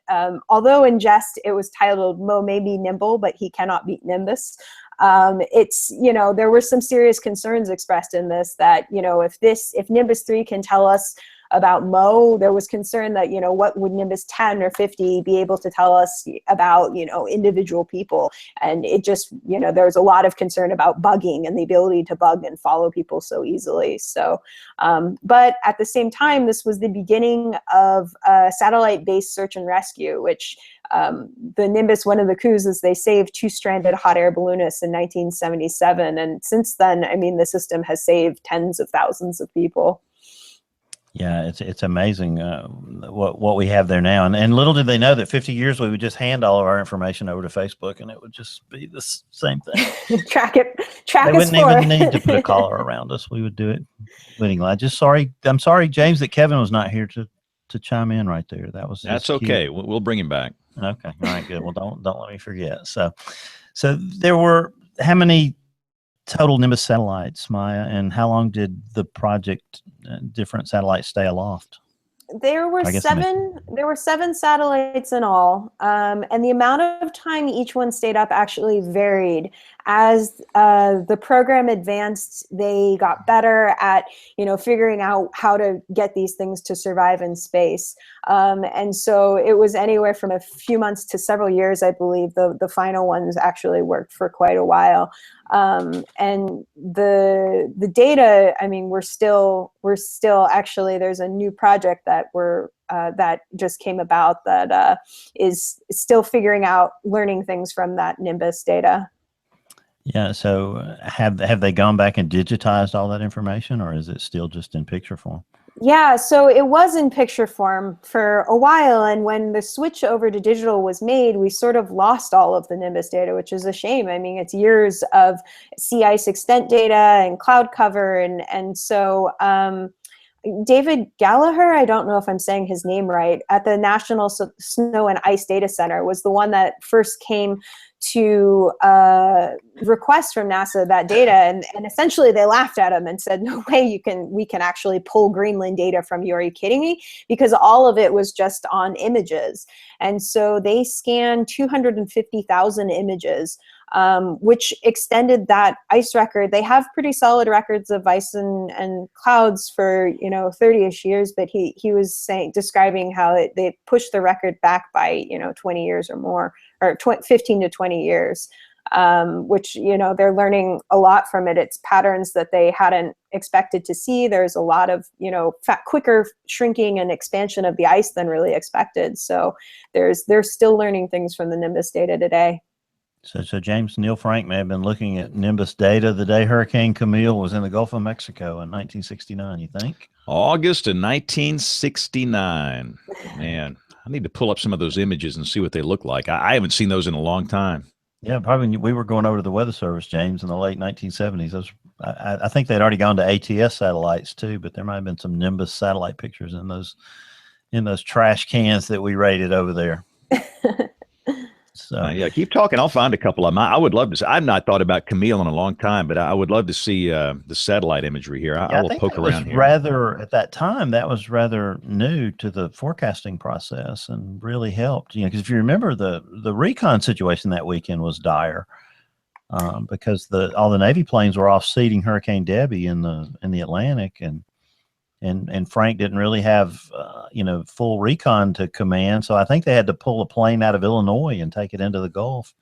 although in jest it was titled "Mo may be nimble, but he cannot beat Nimbus." There were some serious concerns expressed in this that, if Nimbus 3 can tell us about Mo, there was concern that, what would Nimbus 10 or 50 be able to tell us about, individual people? And it just, there was a lot of concern about bugging and the ability to bug and follow people so easily. So, but at the same time, this was the beginning of satellite-based search and rescue, which the Nimbus, one of the coups is they saved 2 stranded hot air balloonists in 1977. And since then, the system has saved tens of thousands of people. Yeah, it's amazing what we have there now. And little did they know that 50 years we would just hand all of our information over to Facebook and it would just be the same thing. Track They us wouldn't for even need to put a collar around us. We would do it wittingly. I'm sorry, James, that Kevin was not here to chime in right there. That's okay. We'll bring him back. Okay. All right, good. Well, don't let me forget. So there were how many total Nimbus satellites, Maya, and how long did the project, different satellites, stay aloft? There were 7 satellites in all, and the amount of time each one stayed up actually varied. As the program advanced, they got better at figuring out how to get these things to survive in space, and so it was anywhere from a few months to several years. I believe the final ones actually worked for quite a while, and the data. We're still actually, there's a new project that that just came about that is still figuring out, learning things from that Nimbus data. Yeah. So have they gone back and digitized all that information, or is it still just in picture form? Yeah, so it was in picture form for a while, and when the switch over to digital was made, we sort of lost all of the Nimbus data, which is a shame. It's years of sea ice extent data and cloud cover, and so David Gallagher, I don't know if I'm saying his name right, at the National Snow and Ice Data Center was the one that first came to request from NASA that data, and essentially they laughed at him and said, no way we can actually pull Greenland data from you. Are you kidding me? Because all of it was just on images. And so they scanned 250,000 images, which extended that ice record. They have pretty solid records of ice and clouds for 30-ish years, but he was describing how they pushed the record back by 20 years or more, or 15 to 20 years, which they're learning a lot from it. It's patterns that they hadn't expected to see. There's a lot of quicker shrinking and expansion of the ice than really expected. So they're still learning things from the Nimbus data today. So James, Neil Frank may have been looking at Nimbus data the day Hurricane Camille was in the Gulf of Mexico in 1969, you think? August of 1969. Man, I need to pull up some of those images and see what they look like. I haven't seen those in a long time. Yeah, probably when we were going over to the Weather Service, James, in the late 1970s. I think they'd already gone to ATS satellites too, but there might have been some Nimbus satellite pictures in those trash cans that we raided over there. So yeah, keep talking. I'll find a couple of them. I would love to see. I've not thought about Camille in a long time, but I would love to see the satellite imagery here. I will poke around here. At that time, that was rather new to the forecasting process and really helped. Because if you remember, the recon situation that weekend was dire because all the Navy planes were off seeding Hurricane Debbie in the Atlantic, and Frank didn't really have full recon to command, so I think they had to pull a plane out of Illinois and take it into the Gulf.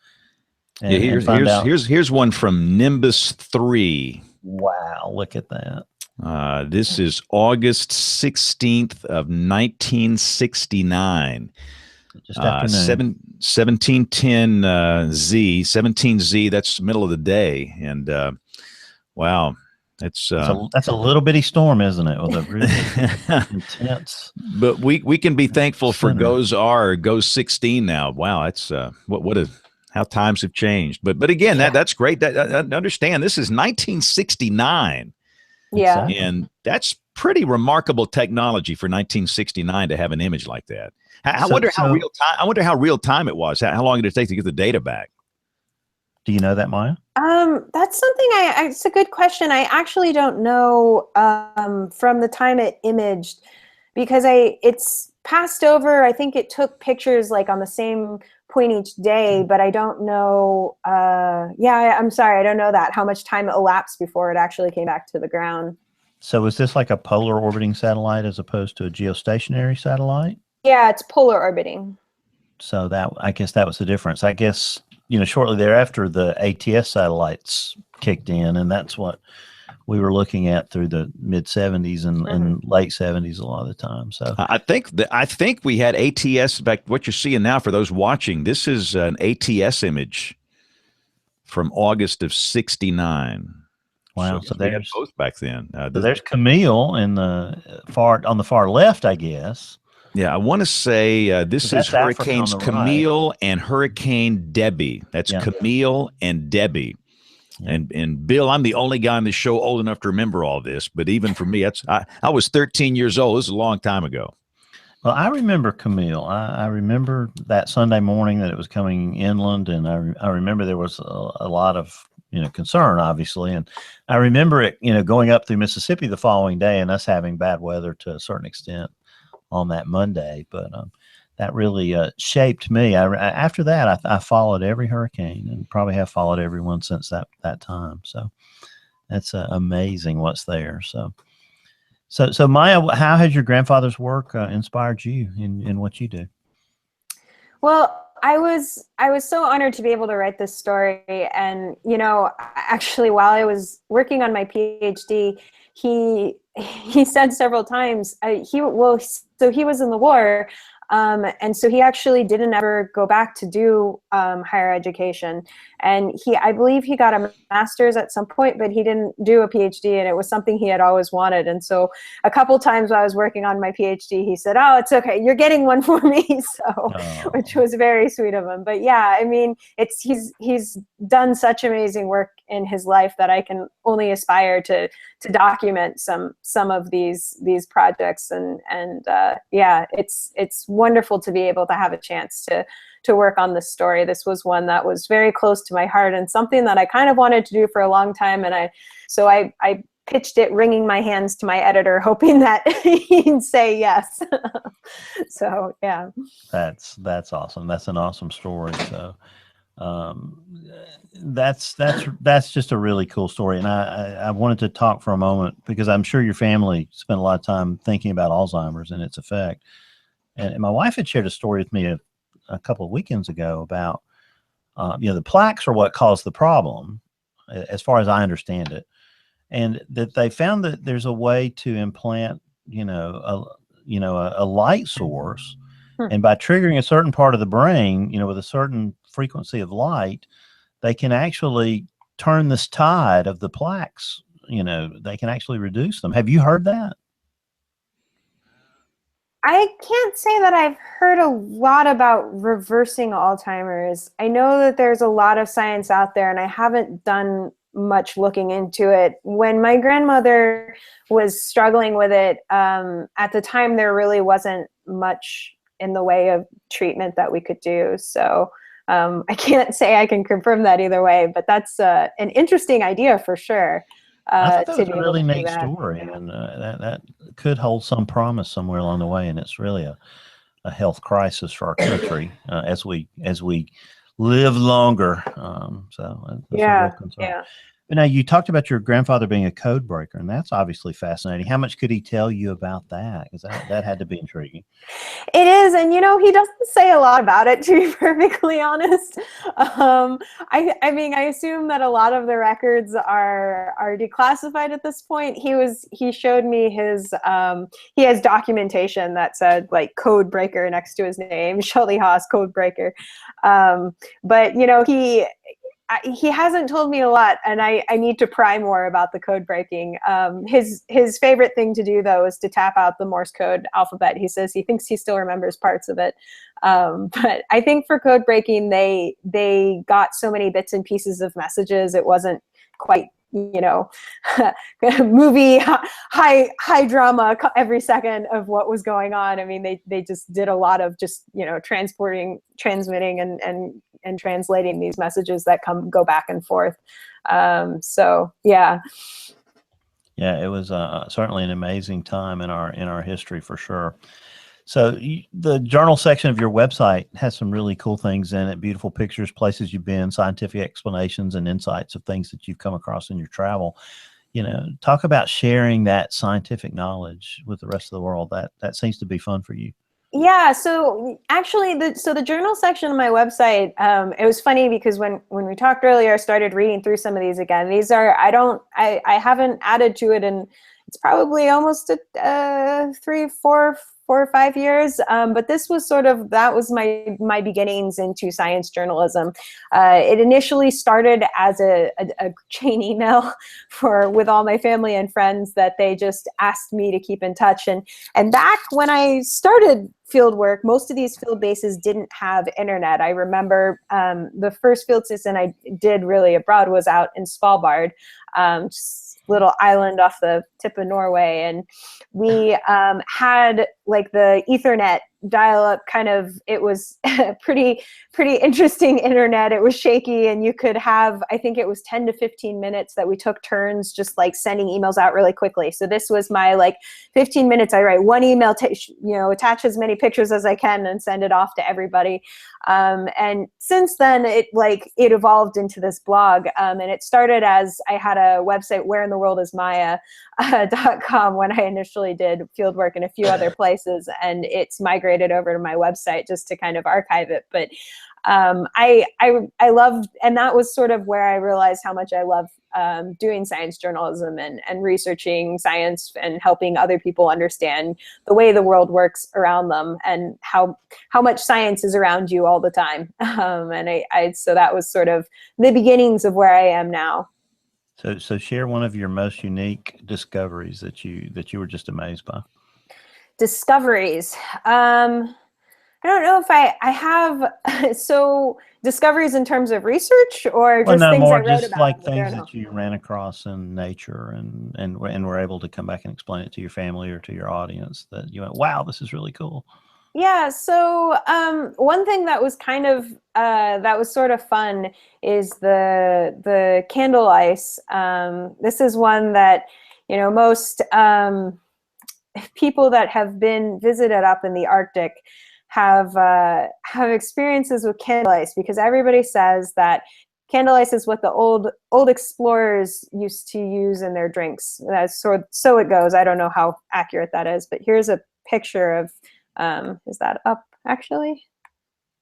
And, here's one from Nimbus 3. Wow, look at that. This is August 16th of 1969. Just afternoon. 1710 Z, 17Z. That's middle of the day, and wow. That's a little bitty storm, isn't it? With a really intense. But we can be thankful for GOES R, GOES 16 now. Wow, that's how times have changed. But again, that's great. Understand this is 1969. Yeah, and that's pretty remarkable technology for 1969 to have an image like that. I wonder how real time it was. How long did it take to get the data back? Do you know that, Maya? That's something it's a good question. I actually don't know from the time it imaged, because it's passed over. I think it took pictures like on the same point each day, but I don't know. I'm sorry, I don't know how much time elapsed before it actually came back to the ground. So is this like a polar orbiting satellite as opposed to a geostationary satellite? Yeah, it's polar orbiting. So I guess that was the difference. I guess shortly thereafter, the ATS satellites kicked in, and that's what we were looking at through the mid 70s and late 70s a lot of the time. So I think we had ATS back. What you're seeing now for those watching, this is an ATS image from August of 69. Wow! So they had both back then. There's Camille on the far left, I guess. Yeah, I want to say this is Hurricanes Camille and Hurricane Debbie. That's Camille and Debbie. Yeah. And Bill, I'm the only guy on the show old enough to remember all this. But even for me, I was 13 years old. This is a long time ago. Well, I remember Camille. I remember that Sunday morning that it was coming inland, and I remember there was a lot of concern, obviously. And I remember it, going up through Mississippi the following day and us having bad weather to a certain extent on that Monday, but that really shaped me. After that, I followed every hurricane and probably have followed everyone since that time. So that's amazing what's there. So Maya, how has your grandfather's work inspired you in what you do? Well, I was so honored to be able to write this story, and actually, while I was working on my PhD, he said several times he was in the war, And so he actually didn't ever go back to do higher education. And I believe he got a master's at some point, but he didn't do a PhD, and it was something he had always wanted. And so a couple times while I was working on my PhD, he said, "Oh, it's okay, you're getting one for me." So, which was very sweet of him. But yeah, I mean, he's done such amazing work in his life that I can only aspire to document some of these projects. And yeah, it's wonderful to be able to have a chance to work on this story. This was one that was very close to my heart and something that I kind of wanted to do for a long time. And I pitched it, wringing my hands to my editor, hoping that he'd say yes. So yeah, That's awesome. That's an awesome story. So that's just a really cool story. And I wanted to talk for a moment because I'm sure your family spent a lot of time thinking about Alzheimer's and its effect. And my wife had shared a story with me a couple of weekends ago about, the plaques are what caused the problem, as far as I understand it. And that they found that there's a way to implant, a light source. And by triggering a certain part of the brain, with a certain frequency of light, they can actually turn this tide of the plaques. They can actually reduce them. Have you heard that? I can't say that I've heard a lot about reversing Alzheimer's. I know that there's a lot of science out there, and I haven't done much looking into it. When my grandmother was struggling with it, at the time there really wasn't much in the way of treatment that we could do. So I can't say I can confirm that either way, but that's an interesting idea for sure. I thought that was a really neat story, and that could hold some promise somewhere along the way. And it's really a health crisis for our country as we live longer. So that's a real concern. Yeah. But now you talked about your grandfather being a code breaker, and that's obviously fascinating. How much could he tell you about that? Because that had to be intriguing. It is, and he doesn't say a lot about it, to be perfectly honest. I mean, I assume that a lot of the records are declassified at this point. He showed me his he has documentation that said like code breaker next to his name, Shelly Haas, code breaker. But he hasn't told me a lot, and I need to pry more about the code breaking. His favorite thing to do, though, is to tap out the Morse code alphabet. He says he thinks he still remembers parts of it. But I think for code breaking, they got so many bits and pieces of messages. It wasn't quite, movie high drama every second of what was going on. I mean, they just did a lot of just, transmitting and translating these messages that go back and forth. So yeah. Yeah, it was certainly an amazing time in our history for sure. So the journal section of your website has some really cool things in it, beautiful pictures, places you've been, scientific explanations and insights of things that you've come across in your travel. Talk about sharing that scientific knowledge with the rest of the world. That seems to be fun for you. Yeah, so actually, the journal section of my website, it was funny because when we talked earlier, I started reading through some of these again. These are, I haven't added to it, and it's probably almost 3, 4 or 5 years. But this was that was my beginnings into science journalism. It initially started as a chain email with all my family and friends that they just asked me to keep in touch. And back when I started field work, most of these field bases didn't have internet. I remember the first field station I did really abroad was out in Svalbard, just little island off the tip of Norway, and we had like the Ethernet dial-up it was pretty interesting internet. It was shaky, and you could have, I think it was 10 to 15 minutes that we took turns just like sending emails out really quickly. So this was my 15 minutes. I write one email, attach as many pictures as I can and send it off to everybody. And since then it evolved into this blog. And it started as I had a website, whereintheworldismaya.com, when I initially did field work in a few other places, and it's migrated over to my website just to kind of archive it. But I loved, and that was sort of where I realized how much I love doing science journalism and researching science and helping other people understand the way the world works around them and how much science is around you all the time. So that was sort of the beginnings of where I am now. So share one of your most unique discoveries that you were just amazed by. Discoveries. I don't know if I have, so discoveries in terms of research or Well, just no, things I more wrote just about like in the things journal. that you ran across in nature and were able to come back and explain it to your family or to your audience that you went, wow, this is really cool. Yeah, so one thing that was kind of that was sort of fun is the candle ice. This is one that, you know, most people that have been visited up in the Arctic have experiences with candle ice, because everybody says that candle ice is what the old explorers used to use in their drinks. So it goes. I don't know how accurate that is, but here's a picture of, is that up actually?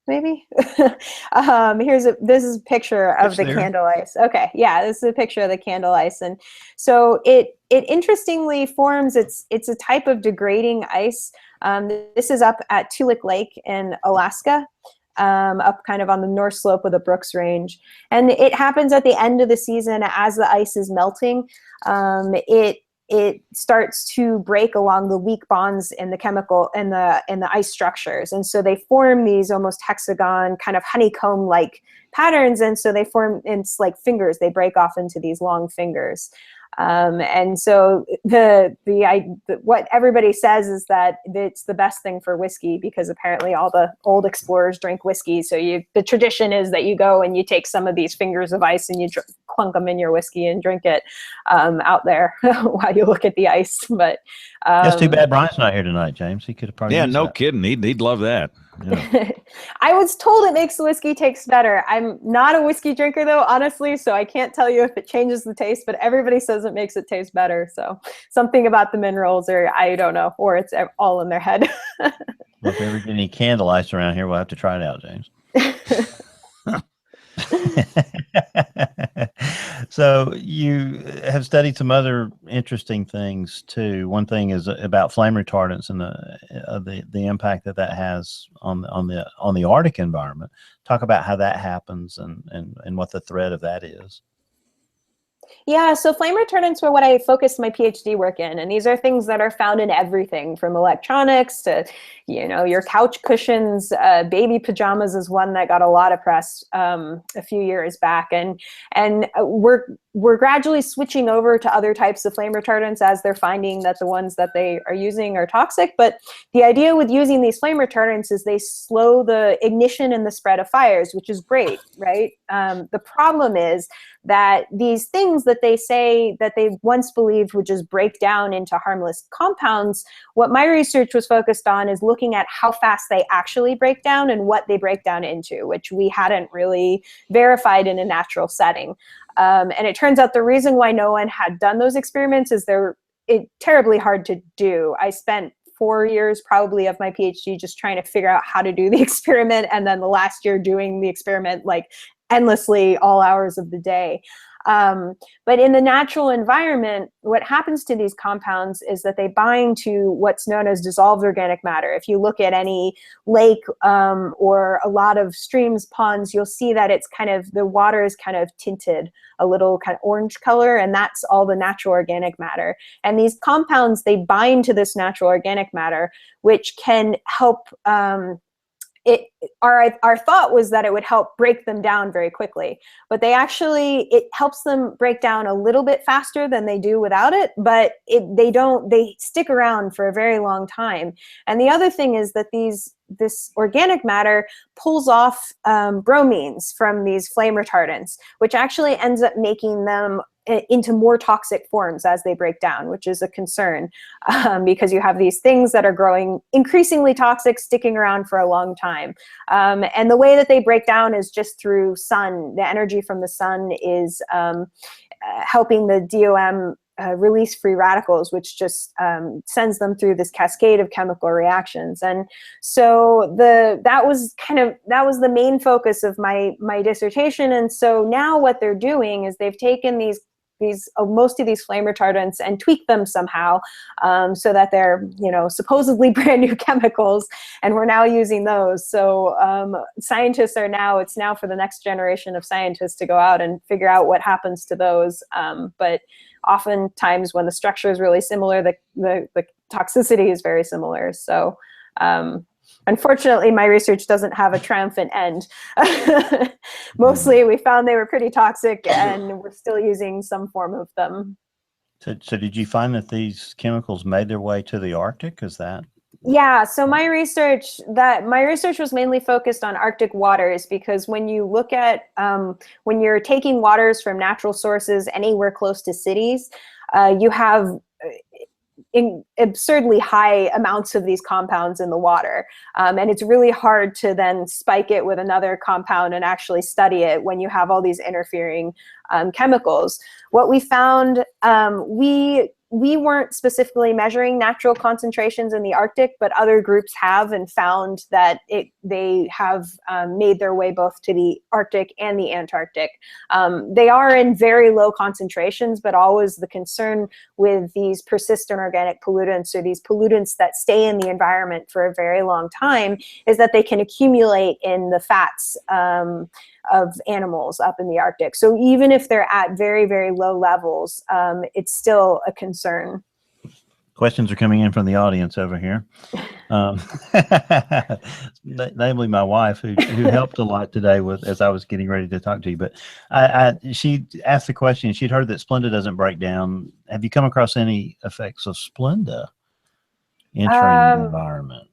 Maybe. This is a picture of the candle ice. Okay, yeah, this is a picture of the candle ice, and so it interestingly forms. It's a type of degrading ice. This is up at Toolik Lake in Alaska, up kind of on the north slope of the Brooks Range, and it happens at the end of the season as the ice is melting. It starts to break along the weak bonds in the chemical in the ice structures, and so they form these almost hexagon kind of honeycomb like patterns, and so they form, it's like fingers, they break off into these long fingers. And so what everybody says is that it's the best thing for whiskey, because apparently all the old explorers drink whiskey. So the tradition is that you go and you take some of these fingers of ice and you clunk them in your whiskey and drink it out there while you look at the ice. But That's too bad Brian's not here tonight, James. He could have probably used no that. kidding. He'd love that. Yeah. I was told it makes the whiskey taste better. I'm not a whiskey drinker though, honestly, so I can't tell you if it changes the taste, but everybody says it makes it taste better. So something about the minerals, or I don't know, or it's all in their head. Well, if we ever get any candle ice around here, we'll have to try it out, James. So you have studied some other interesting things too. One thing is about flame retardants and the impact that has on the Arctic environment. Talk about how that happens and what the threat of that is. Yeah, so flame retardants were what I focused my PhD work in, and these are things that are found in everything from electronics to, you know, your couch cushions. Baby pajamas is one that got a lot of press a few years back, and we're gradually switching over to other types of flame retardants as they're finding that the ones that they are using are toxic. But the idea with using these flame retardants is they slow the ignition and the spread of fires, which is great, right? The problem is that these things that they say that they once believed would just break down into harmless compounds, what my research was focused on is looking at how fast they actually break down and what they break down into, which we hadn't really verified in a natural setting. And it turns out the reason why no one had done those experiments is they're terribly hard to do. I spent 4 years probably of my PhD just trying to figure out how to do the experiment, and then the last year doing the experiment like endlessly all hours of the day. But in the natural environment, what happens to these compounds is that they bind to what's known as dissolved organic matter. If you look at any lake or a lot of streams, ponds, you'll see that it's kind of, the water is kind of tinted a little kind of orange color, and that's all the natural organic matter. And these compounds, they bind to this natural organic matter, which can help our thought was that it would help break them down very quickly, but it helps them break down a little bit faster than they do without it, but they stick around for a very long time. And the other thing is that this organic matter pulls off bromines from these flame retardants, which actually ends up making them into more toxic forms as they break down, which is a concern because you have these things that are growing increasingly toxic, sticking around for a long time. And the way that they break down is just through sun. The energy from the sun is helping the DOM release free radicals, which just sends them through this cascade of chemical reactions. And so that was the main focus of my dissertation. And so now what they're doing is they've taken most of these flame retardants and tweak them somehow, so that they're, supposedly brand new chemicals, and we're now using those. So scientists it's now for the next generation of scientists to go out and figure out what happens to those. But oftentimes when the structure is really similar, the toxicity is very similar. So unfortunately, my research doesn't have a triumphant end. Mostly, we found they were pretty toxic, and we're still using some form of them. So did you find that these chemicals made their way to the Arctic? Is that? Yeah, so my research was mainly focused on Arctic waters, because when you look at when you're taking waters from natural sources anywhere close to cities, you have absurdly high amounts of these compounds in the water. And it's really hard to then spike it with another compound and actually study it when you have all these interfering chemicals. What we found, we weren't specifically measuring natural concentrations in the Arctic, but other groups have, and found that they have made their way both to the Arctic and the Antarctic. They are in very low concentrations, but always the concern with these persistent organic pollutants, or these pollutants that stay in the environment for a very long time, is that they can accumulate in the fats of animals up in the Arctic. So even if they're at very, very low levels, it's still a concern. Questions are coming in from the audience over here. Namely my wife, who helped a lot today as I was getting ready to talk to you. But she asked the question, she'd heard that Splenda doesn't break down. Have you come across any effects of Splenda entering the environment?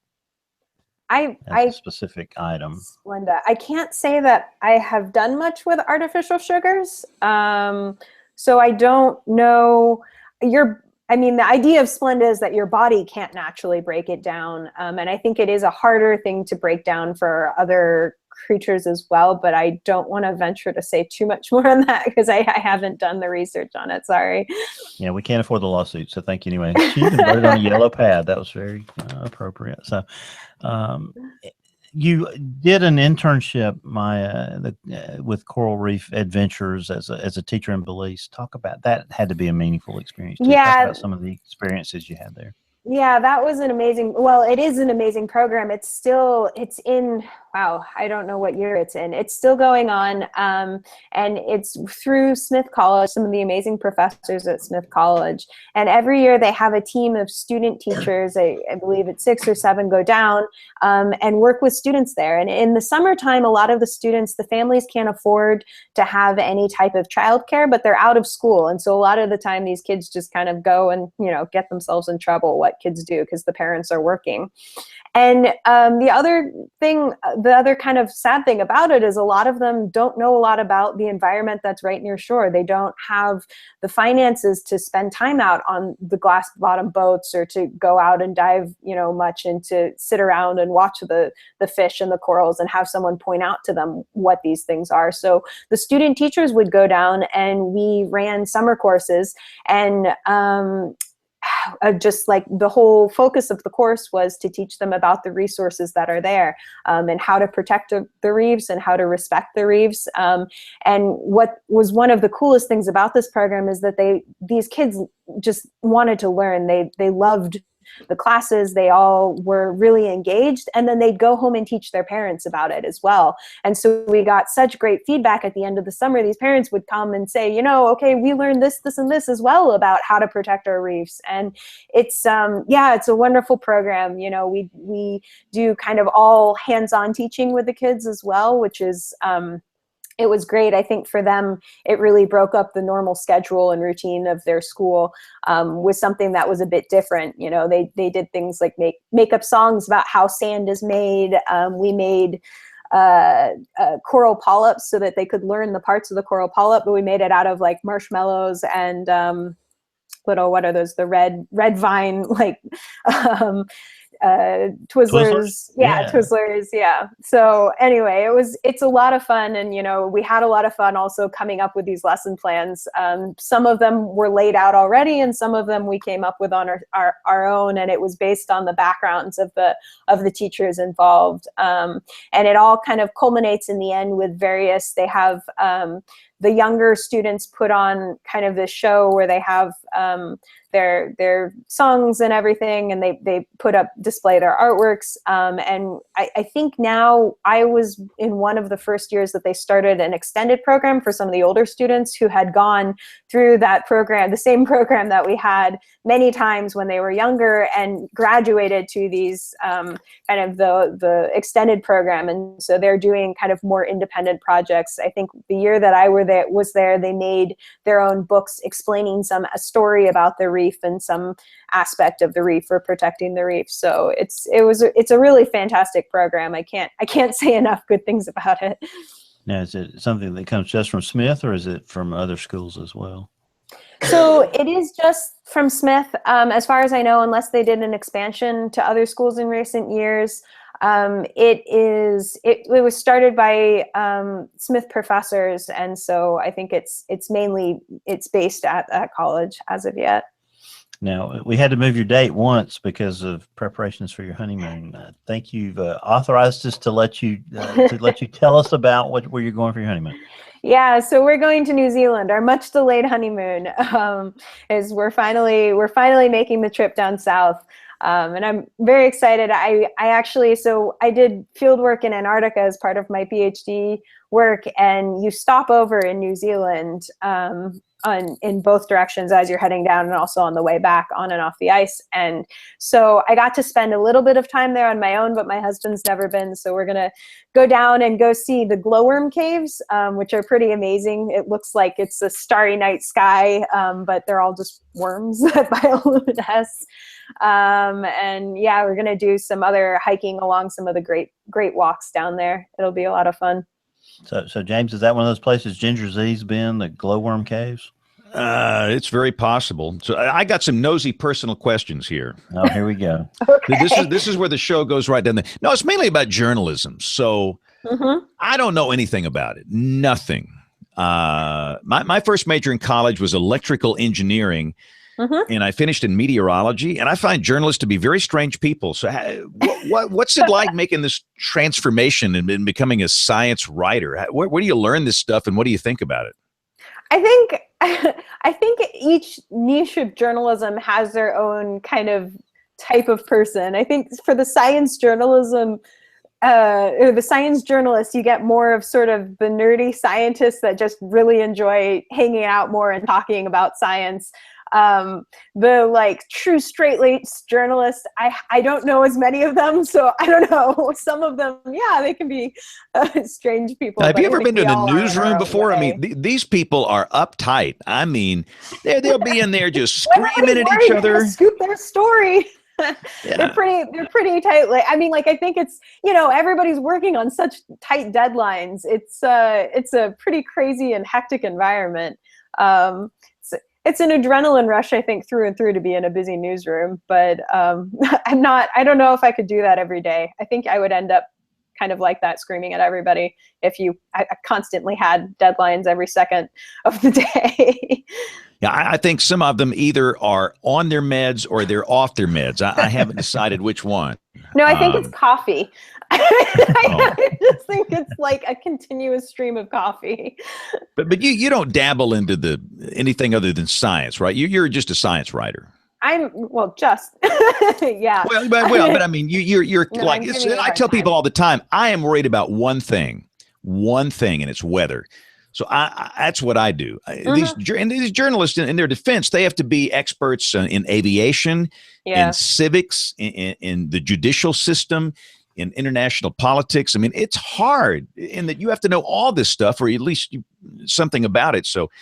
A specific item. Splenda. I can't say that I have done much with artificial sugars. So I don't know. The idea of Splenda is that your body can't naturally break it down. And I think it is a harder thing to break down for other creatures as well, but I don't want to venture to say too much more on that, because I haven't done the research on it. Sorry. Yeah, we can't afford the lawsuit, so thank you anyway. She even wrote it on a yellow pad. That was very appropriate. So you did an internship, Maya, with Coral Reef Adventures as a teacher in Belize. Talk about that. Had to be a meaningful experience too. Yeah. Talk about some of the experiences you had there. Yeah, that was it is an amazing program. It's in, I don't know what year it's in. It's still going on. And it's through Smith College, some of the amazing professors at Smith College. And every year they have a team of student teachers, I believe it's 6 or 7, go down and work with students there. And in the summertime, a lot of the students, the families can't afford to have any type of childcare, but they're out of school. And so a lot of the time these kids just kind of go and, get themselves in trouble, what kids do, because the parents are working. And the other kind of sad thing about it is a lot of them don't know a lot about the environment that's right near shore. They don't have the finances to spend time out on the glass bottom boats, or to go out and dive, much, and to sit around and watch the fish and the corals and have someone point out to them what these things are. So the student teachers would go down, and we ran summer courses, and just like the whole focus of the course was to teach them about the resources that are there, and how to protect the reefs and how to respect the reefs. And what was one of the coolest things about this program is that these kids just wanted to learn. They loved the classes. They all were really engaged, and then they'd go home and teach their parents about it as well. And so we got such great feedback at the end of the summer. These parents would come and say, okay, we learned this, and this as well about how to protect our reefs. And it's it's a wonderful program. We do kind of all hands-on teaching with the kids as well, which is it was great. I think for them, it really broke up the normal schedule and routine of their school with something that was a bit different. They did things like make up songs about how sand is made. We made coral polyps so that they could learn the parts of the coral polyp, but we made it out of like marshmallows and what are those? The red vine, like Twizzlers. Yeah, Yeah. Twizzlers. Yeah. So anyway, it's a lot of fun, and we had a lot of fun also coming up with these lesson plans. Some of them were laid out already, and some of them we came up with on our own, and it was based on the backgrounds of the teachers involved. And it all kind of culminates in the end with various. They have the younger students put on kind of this show where they have their songs and everything, and they display their artworks. And I think now I was in one of the first years that they started an extended program for some of the older students who had gone through that program, the same program that we had many times when they were younger, and graduated to these kind of the extended program. And so they're doing kind of more independent projects. I think the year that I was there, they made their own books explaining a story about the reef and some aspect of the reef or protecting the reef. So it's a really fantastic program. I can't say enough good things about it. Now, is it something that comes just from Smith, or is it from other schools as well? So it is just from Smith, as far as I know, unless they did an expansion to other schools in recent years. It was started by Smith professors, and so I think it's based at that college as of yet. Now, we had to move your date once because of preparations for your honeymoon. I think you've authorized us to let you tell us about where you're going for your honeymoon. Yeah, so we're going to New Zealand. Our much delayed honeymoon is we're finally making the trip down south. And I'm very excited. I did field work in Antarctica as part of my PhD work, and you stop over in New Zealand in both directions as you're heading down, and also on the way back on and off the ice. And so I got to spend a little bit of time there on my own, but my husband's never been. So we're going to go down and go see the glowworm caves, which are pretty amazing. It looks like it's a starry night sky, but they're all just worms at bioluminesce. And yeah, we're going to do some other hiking along some of the great walks down there. It'll be a lot of fun. So James, is that one of those places Ginger Z's been, the glowworm caves? It's very possible. So I got some nosy personal questions here. Oh, here we go. Okay. This is where the show goes right down there. No, it's mainly about journalism. So I don't know anything about it. Nothing. My first major in college was electrical engineering. And I finished in meteorology, and I find journalists to be very strange people. So what's it like making this transformation and becoming a science writer? Where do you learn this stuff, and what do you think about it? I think each niche of journalism has their own kind of type of person. I think for the science journalism, or the science journalists, you get more of sort of the nerdy scientists that just really enjoy hanging out more and talking about science. The like true straight-laced journalists, I don't know as many of them, so I don't know. Some of them, yeah, they can be strange people. Now, have you ever been to the newsroom before? I mean, these people are uptight. I mean, they'll be in there just screaming at each other. Scoop their story. Yeah. They're pretty tight. Like, I mean, like, I think it's, everybody's working on such tight deadlines. It's a pretty crazy and hectic environment. It's an adrenaline rush, I think, through and through to be in a busy newsroom, but I don't know if I could do that every day. I think I would end up kind of like that, screaming at everybody if I constantly had deadlines every second of the day. Yeah, I think some of them either are on their meds or they're off their meds. I haven't decided which one. No, I think it's coffee. I just think it's like a continuous stream of coffee. But you don't dabble into anything other than science, right? You're just a science writer. Yeah. But I mean, you're No, like, I tell people all the time, I am worried about one thing, and it's weather. So that's what I do. These journalists, in their defense, they have to be experts in aviation, in civics, in the judicial system, in international politics. I mean, it's hard in that you have to know all this stuff, or at least something about it. So,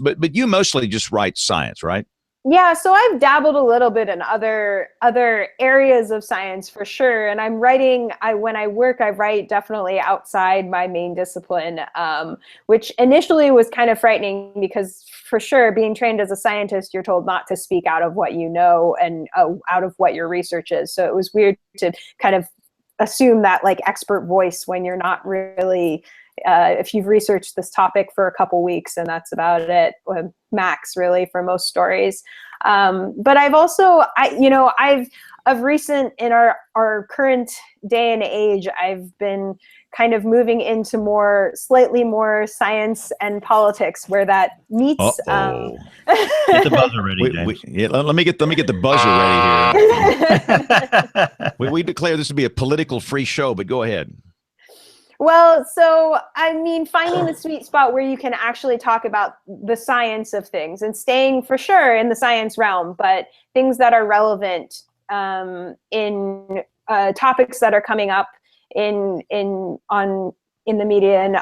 but you mostly just write science, right? Yeah, so I've dabbled a little bit in other areas of science for sure, and I'm writing. When I work, I write definitely outside my main discipline, which initially was kind of frightening because, for sure, being trained as a scientist, you're told not to speak out of what you know and out of what your research is. So it was weird to kind of assume that like expert voice when you're not really. If you've researched this topic for a couple weeks and that's about it, max really for most stories. But I've also, of recent in our current day and age, I've been kind of moving into slightly more science and politics where that meets. Get the buzzer ready, James. Let me get the buzzer ready here. we declare this to be a political free show, but go ahead. Well, so I mean, finding the sweet spot where you can actually talk about the science of things and staying for sure in the science realm, but things that are relevant in topics that are coming up in the media and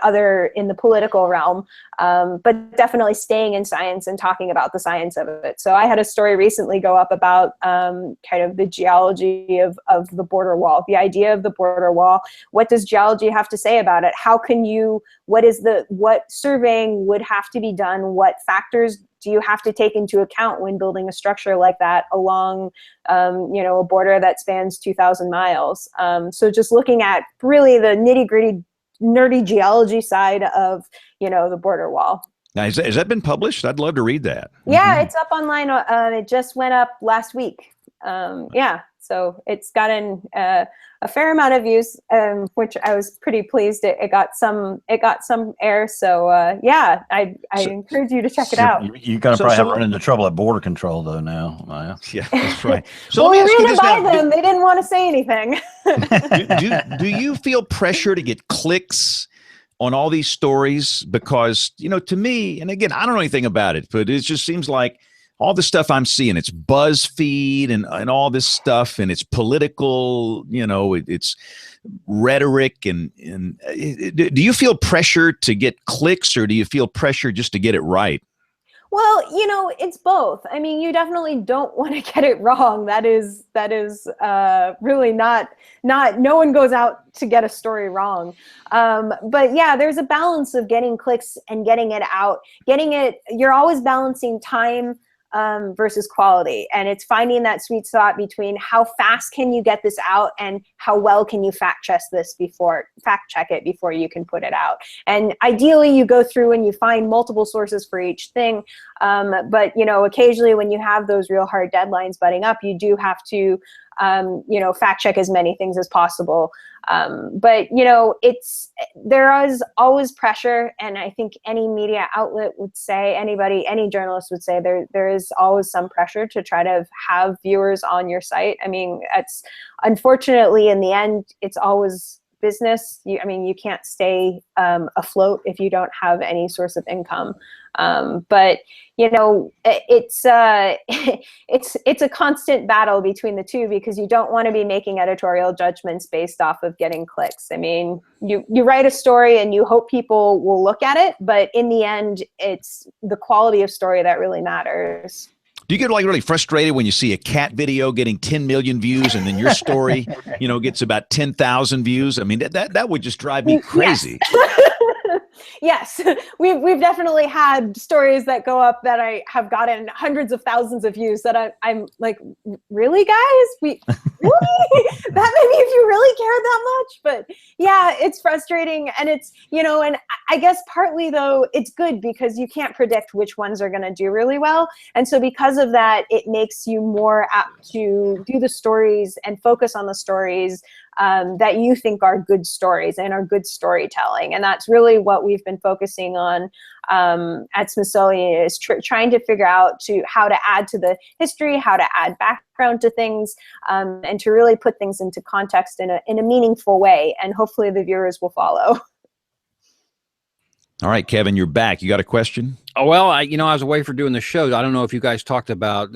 in the political realm, but definitely staying in science and talking about the science of it. So I had a story recently go up about kind of the geology of the border wall, the idea of the border wall. What does geology have to say about it? How can you, what surveying would have to be done? What factors do you have to take into account when building a structure like that along, a border that spans 2,000 miles? So just looking at really the nitty-gritty nerdy geology side of the border wall. Now, has that been published? I'd love to read that. Yeah, it's up online. It just went up last week. So it's gotten a fair amount of views, which I was pretty pleased. It got some air. So I encourage you to check it out. You're going to probably have run into trouble at border control though now, Maya. Yeah, that's right. So well, let me ask you we this ran now. by them. They didn't want to say anything. do you feel pressure to get clicks on all these stories? Because, to me, and again, I don't know anything about it, but it just seems like all the stuff I'm seeing, it's BuzzFeed and all this stuff, and it's political, it's rhetoric. And do you feel pressure to get clicks, or do you feel pressure just to get it right? Well, it's both. I mean, you definitely don't want to get it wrong. That is really not, no one goes out to get a story wrong. But yeah, there's a balance of getting clicks and getting it out. You're always balancing time versus quality. And it's finding that sweet spot between how fast can you get this out and how well can you fact check it before you can put it out. And ideally you go through and you find multiple sources for each thing. But occasionally when you have those real hard deadlines butting up, you do have to fact check as many things as possible. But there is always pressure, and I think any media outlet would say, any journalist would say there is always some pressure to try to have viewers on your site. I mean, unfortunately in the end, it's always business. You can't stay afloat if you don't have any source of income. But it's a constant battle between the two, because you don't want to be making editorial judgments based off of getting clicks. I mean, you write a story and you hope people will look at it, but in the end, it's the quality of story that really matters. Do you get really frustrated when you see a cat video getting 10 million views and then your story, gets about 10,000 views? I mean, that would just drive me crazy. Yes, we've definitely had stories that go up that I have gotten hundreds of thousands of views that I'm like, really, guys? Really? That maybe if you really cared that much? But yeah, it's frustrating. And it's, and I guess partly though, it's good because you can't predict which ones are going to do really well. And so because of that, it makes you more apt to do the stories and focus on the stories that you think are good stories and are good storytelling. And that's really what we've been focusing on at Smithsonian, is trying to figure out how to add to the history, how to add background to things, and to really put things into context in a meaningful way. And hopefully the viewers will follow. All right, Kevin, you're back. You got a question? Oh, well, I was away for doing the show. I don't know if you guys talked about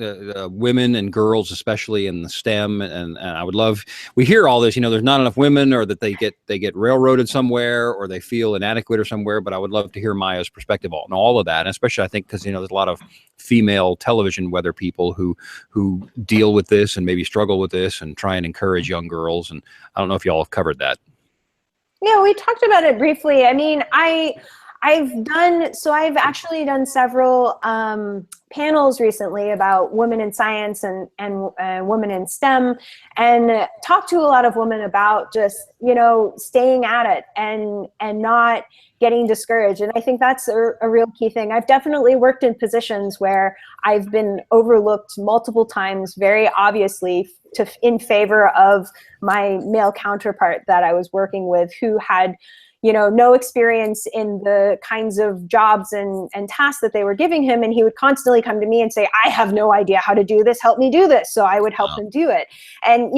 women and girls, especially in the STEM, and I would love. We hear all this, there's not enough women, or that they get railroaded somewhere, or they feel inadequate or somewhere. But I would love to hear Maya's perspective on all of that, and especially I think because there's a lot of female television weather people who deal with this and maybe struggle with this and try and encourage young girls. And I don't know if y'all have covered that. Yeah, we talked about it briefly. I mean, I've actually done several panels recently about women in science and women in STEM, and talked to a lot of women about just, staying at it and not getting discouraged. And I think that's a real key thing. I've definitely worked in positions where I've been overlooked multiple times, very obviously, in favor of my male counterpart that I was working with, who had no experience in the kinds of jobs and tasks that they were giving him. And he would constantly come to me and say, I have no idea how to do this. Help me do this. So I would help him do it. And,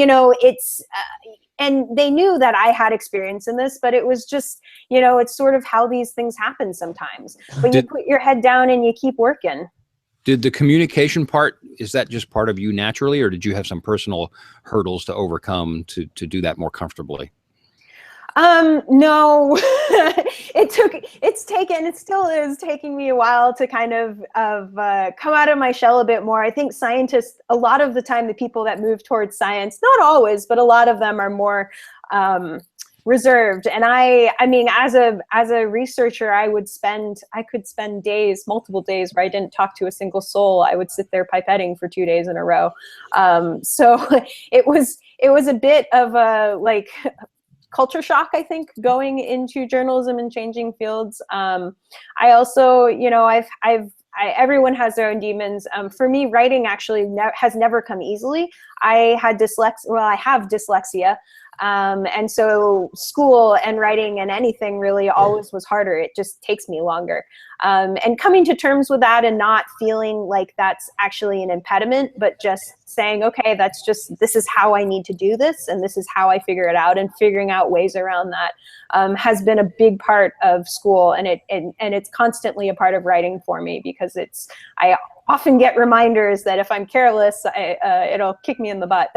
and they knew that I had experience in this, but it was just, it's sort of how these things happen sometimes. But you put your head down and you keep working. Did the communication part, is that just part of you naturally, or did you have some personal hurdles to overcome to do that more comfortably? No, it still is taking me a while to kind of come out of my shell a bit more. I think scientists, a lot of the time, the people that move towards science, not always, but a lot of them are more, reserved. And I mean, as a researcher, I could spend days, multiple days, where I didn't talk to a single soul. I would sit there pipetting for 2 days in a row. So it was a bit of a, culture shock, I think, going into journalism and changing fields. I also, everyone has their own demons. For me, writing actually has never come easily. I have dyslexia. And so school and writing and anything really always was harder. It just takes me longer. And coming to terms with that and not feeling like that's actually an impediment, but just saying, okay, this is how I need to do this, and this is how I figure it out, and figuring out ways around that has been a big part of school, and it's constantly a part of writing for me, because I often get reminders that if I'm careless, it'll kick me in the butt.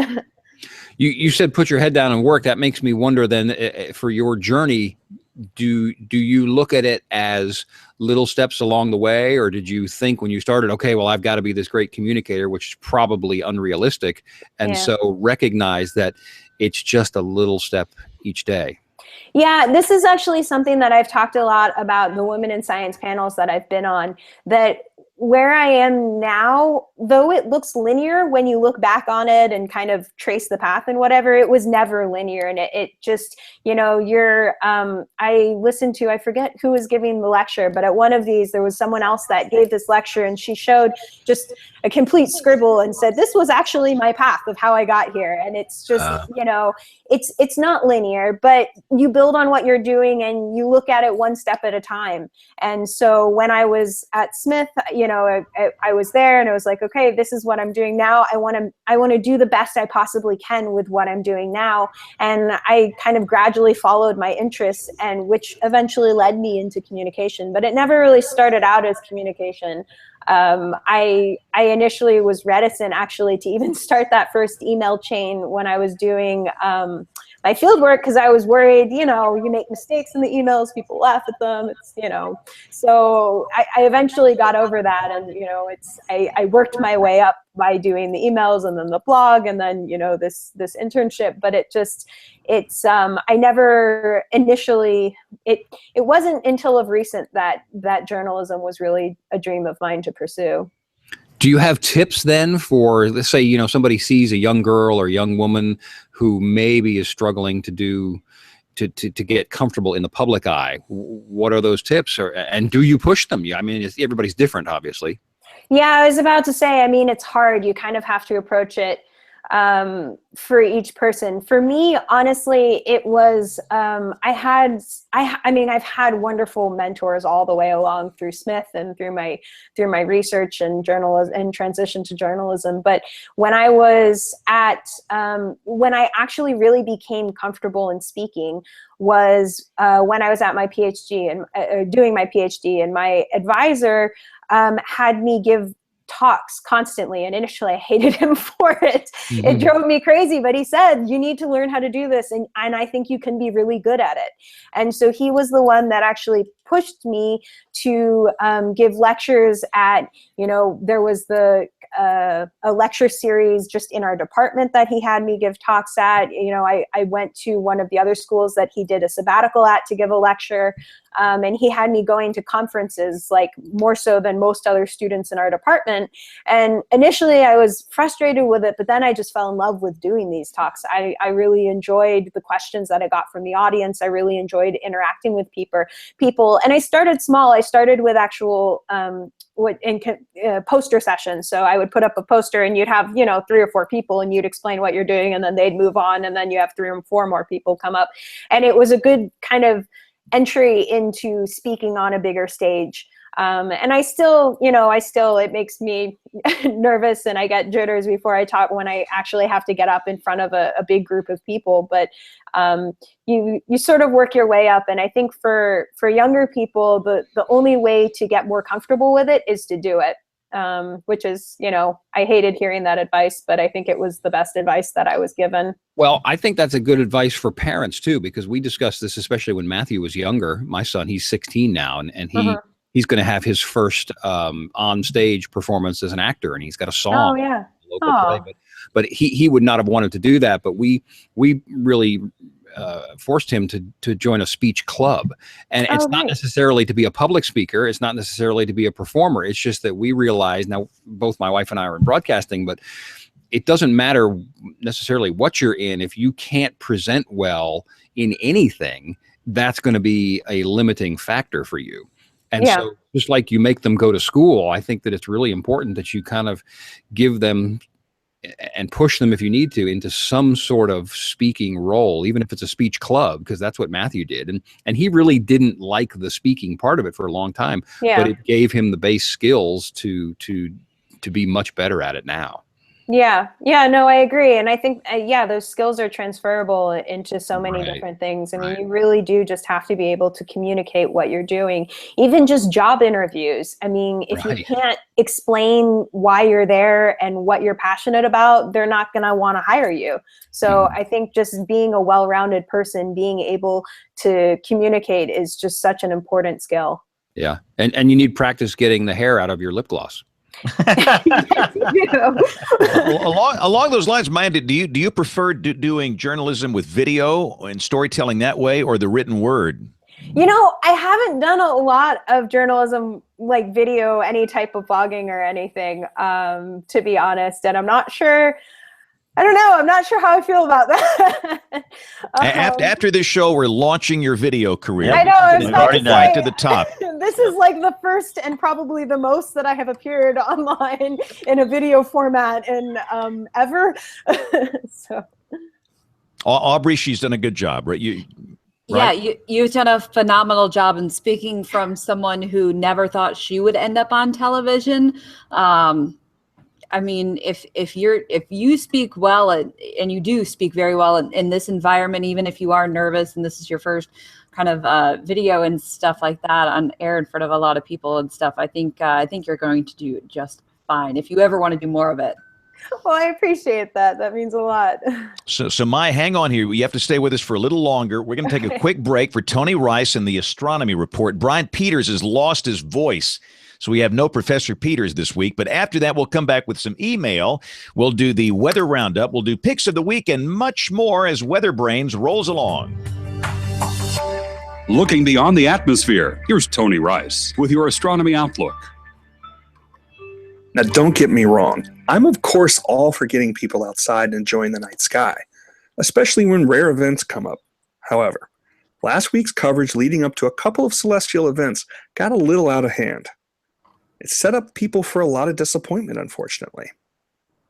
You said put your head down and work. That makes me wonder then, for your journey, do you look at it as little steps along the way, or did you think when you started, okay, well, I've got to be this great communicator, which is probably unrealistic, and so recognize that it's just a little step each day? Yeah, this is actually something that I've talked a lot about the women in science panels that I've been on, that where I am now, though it looks linear when you look back on it and kind of trace the path and whatever, it was never linear. And it just, I listened to, I forget who was giving the lecture, but at one of these, there was someone else that gave this lecture, and she showed just a complete scribble and said, this was actually my path of how I got here. And it's just, it's not linear, but you build on what you're doing and you look at it one step at a time. And so when I was at Smith, I was there and I was like, okay, this is what I'm doing now. I want to do the best I possibly can with what I'm doing now. And I kind of gradually followed my interests, and which eventually led me into communication, but it never really started out as communication. I initially was reticent actually to even start that first email chain when I was doing my field work, because I was worried, you make mistakes in the emails, people laugh at them, so I eventually got over that, and I worked my way up by doing the emails and then the blog and then this internship. But I never initially, it wasn't until of recent that journalism was really a dream of mine to pursue. Do you have tips then for, let's say, somebody sees a young girl or young woman who maybe is struggling to get comfortable in the public eye? What are those tips, and do you push them? I mean, everybody's different, obviously. Yeah, I was about to say, I mean, it's hard. You kind of have to approach it for each person. For me, honestly, it was, I've had wonderful mentors all the way along through Smith and through my research and journalism and transition to journalism. But when I was when I actually really became comfortable in speaking was when I was at my PhD and doing my PhD, and my advisor had me give talks constantly, and initially I hated him for it. Mm-hmm. It drove me crazy, but he said, you need to learn how to do this, and I think you can be really good at it. And so he was the one that actually pushed me to give lectures at, there was a lecture series just in our department that he had me give talks at. I went to one of the other schools that he did a sabbatical at to give a lecture. And he had me going to conferences, like more so than most other students in our department. And initially I was frustrated with it, but then I just fell in love with doing these talks. I really enjoyed the questions that I got from the audience. I really enjoyed interacting with people. And I started small. I started with actual poster sessions. So I would put up a poster, and you'd have 3 or 4 people, and you'd explain what you're doing, and then they'd move on, and then you have 3 or 4 more people come up. And it was a good kind of entry into speaking on a bigger stage. And I still, it makes me nervous, and I get jitters before I talk when I actually have to get up in front of a big group of people. But you sort of work your way up. And I think for younger people, the only way to get more comfortable with it is to do it. Which is, I hated hearing that advice, but I think it was the best advice that I was given. Well, I think that's a good advice for parents too, because we discussed this, especially when Matthew was younger. My son, he's 16 now, and he's going to have his first on stage performance as an actor, and he's got a song. Oh, yeah. Local play, but he would not have wanted to do that. But we really forced him to join a speech club, and it's not necessarily to be a public speaker. It's not necessarily to be a performer. It's just that we realize now, both my wife and I are in broadcasting, but it doesn't matter necessarily what you're in. If you can't present well in anything, that's going to be a limiting factor for you. And so just like you make them go to school, I think that it's really important that you kind of give them and push them, if you need to, into some sort of speaking role, even if it's a speech club, because that's what Matthew did. And he really didn't like the speaking part of it for a long time, but it gave him the base skills to be much better at it now. Yeah, no, I agree. And I think, those skills are transferable into so many different things. I mean, you really do just have to be able to communicate what you're doing, even just job interviews. I mean, if you can't explain why you're there and what you're passionate about, they're not going to want to hire you. So I think just being a well-rounded person, being able to communicate is just such an important skill. Yeah. And you need practice getting the hair out of your lip gloss. Along those lines, Maya, do you prefer doing journalism with video and storytelling that way, or the written word? I haven't done a lot of journalism like video, any type of blogging or anything, to be honest. And I'm not sure. I don't know. I'm not sure how I feel about that. After this show, we're launching your video career. I know. I was about to say, right to the top. This is like the first and probably the most that I have appeared online in a video format in ever. So, Aubrey, she's done a good job, right? Yeah, you've done a phenomenal job. And speaking from someone who never thought she would end up on television, I mean, if you speak well and you do speak very well in this environment, even if you are nervous and this is your first kind of video and stuff like that on air in front of a lot of people and stuff, I think you're going to do just fine if you ever want to do more of it. Well, I appreciate that. That means a lot. So Maya, hang on here. You have to stay with us for a little longer. We're going to take a quick break for Tony Rice and the astronomy report. Brian Peters has lost his voice, so we have no Professor Peters this week. But after that, we'll come back with some email. We'll do the weather roundup. We'll do picks of the week and much more as WeatherBrains rolls along. Looking beyond the atmosphere, here's Tony Rice with your astronomy outlook. Now, don't get me wrong. I'm, of course, all for getting people outside and enjoying the night sky, especially when rare events come up. However, last week's coverage leading up to a couple of celestial events got a little out of hand. It set up people for a lot of disappointment, unfortunately.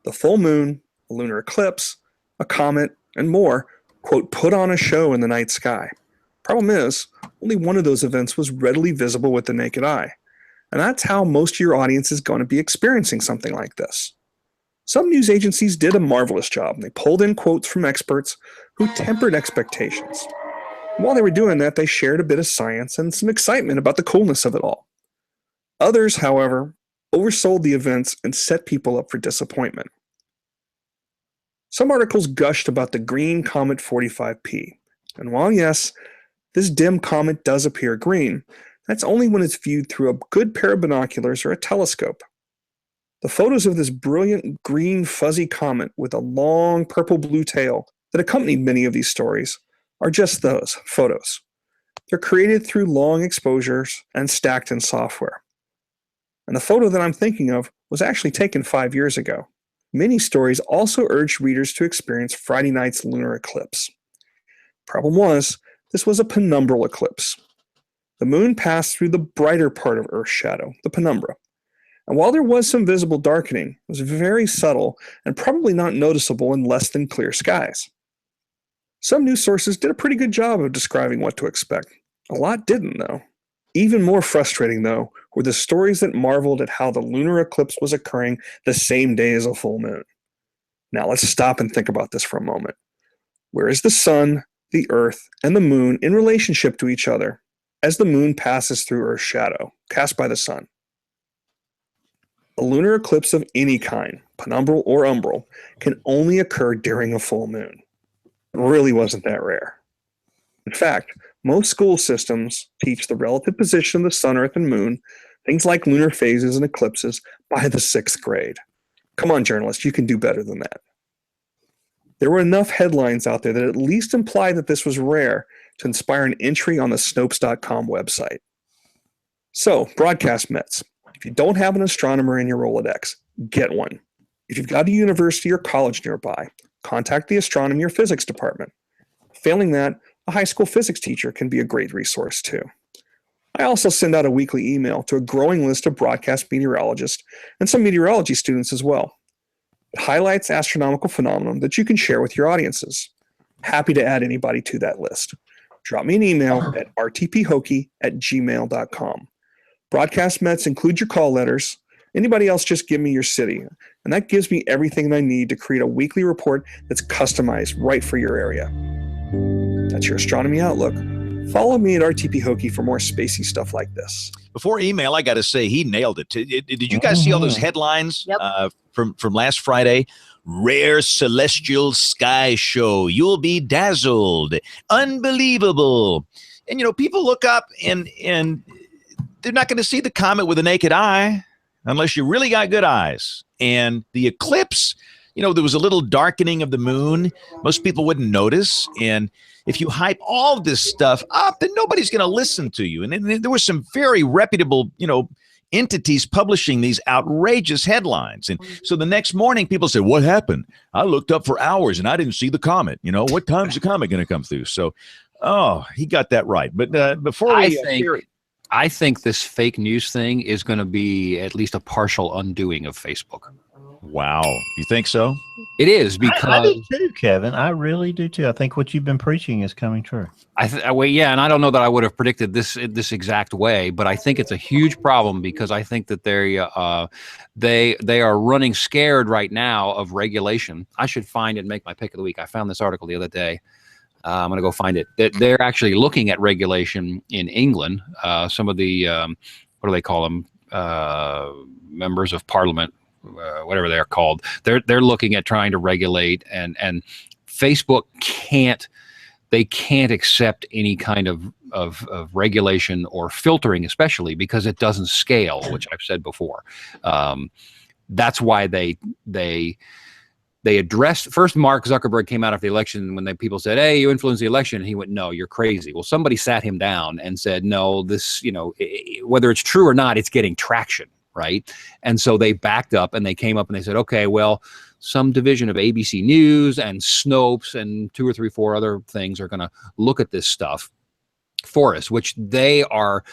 The full moon, a lunar eclipse, a comet, and more, quote, put on a show in the night sky. Problem is, only one of those events was readily visible with the naked eye. And that's how most of your audience is going to be experiencing something like this. Some news agencies did a marvelous job. They pulled in quotes from experts who tempered expectations. And while they were doing that, they shared a bit of science and some excitement about the coolness of it all. Others, however, oversold the events and set people up for disappointment. Some articles gushed about the green comet 45P. And while yes, this dim comet does appear green, that's only when it's viewed through a good pair of binoculars or a telescope. The photos of this brilliant green fuzzy comet with a long purple-blue tail that accompanied many of these stories are just those, photos. They're created through long exposures and stacked in software. And the photo that I'm thinking of was actually taken 5 years ago. Many stories also urged readers to experience Friday night's lunar eclipse. Problem was, this was a penumbral eclipse. The moon passed through the brighter part of Earth's shadow, the penumbra. And while there was some visible darkening, it was very subtle and probably not noticeable in less than clear skies. Some news sources did a pretty good job of describing what to expect. A lot didn't, though. Even more frustrating, though, were the stories that marveled at how the lunar eclipse was occurring the same day as a full moon. Now let's stop and think about this for a moment. Where is the sun, the earth, and the moon in relationship to each other as the moon passes through Earth's shadow, cast by the sun? A lunar eclipse of any kind, penumbral or umbral, can only occur during a full moon. It really wasn't that rare. In fact, most school systems teach the relative position of the sun, earth, and moon, things like lunar phases and eclipses, by the 6th grade. Come on, journalists, you can do better than that. There were enough headlines out there that at least implied that this was rare to inspire an entry on the Snopes.com website. So, broadcast Mets. If you don't have an astronomer in your Rolodex, get one. If you've got a university or college nearby, contact the astronomy or physics department. Failing that, a high school physics teacher can be a great resource too. I also send out a weekly email to a growing list of broadcast meteorologists and some meteorology students as well. It highlights astronomical phenomena that you can share with your audiences. Happy to add anybody to that list. Drop me an email at rtphokey@gmail.com. Broadcast Mets include your call letters. Anybody else, just give me your city. And that gives me everything I need to create a weekly report that's customized right for your area. That's your Astronomy Outlook. Follow me at RTP Hokey for more spacey stuff like this. Before email, I got to say he nailed it. Did you guys see all those headlines from last Friday? Rare celestial sky show. You'll be dazzled. Unbelievable. And, people look up and they're not going to see the comet with a naked eye unless you really got good eyes. And the eclipse, there was a little darkening of the moon. Most people wouldn't notice. And if you hype all this stuff up, then nobody's going to listen to you. And there were some very reputable, entities publishing these outrageous headlines. And so the next morning, people said, what happened? I looked up for hours and I didn't see the comet. What time's the comet going to come through? So, he got that right. But before I think this fake news thing is going to be at least a partial undoing of Facebook. Wow. You think so? It is, because I do too, Kevin. I really do too. I think what you've been preaching is coming true. Yeah, and I don't know that I would have predicted this exact way, but I think it's a huge problem because I think that they are running scared right now of regulation. I should find and make my pick of the week. I found this article the other day. I'm going to go find it. They're actually looking at regulation in England. Some of the what do they call them? Members of Parliament. Whatever they're called, they're looking at trying to regulate, and Facebook can't accept any kind of regulation or filtering, especially because it doesn't scale, which I've said before. That's why they addressed first. Mark Zuckerberg came out after the election when people said, "Hey, you influenced the election," and he went, "No, you're crazy." Well, somebody sat him down and said, "No, this, whether it's true or not, it's getting traction." Right. And so they backed up and they came up and they said, okay, well, some division of ABC News and Snopes and 2 or 3, 4 other things are going to look at this stuff for us, which they are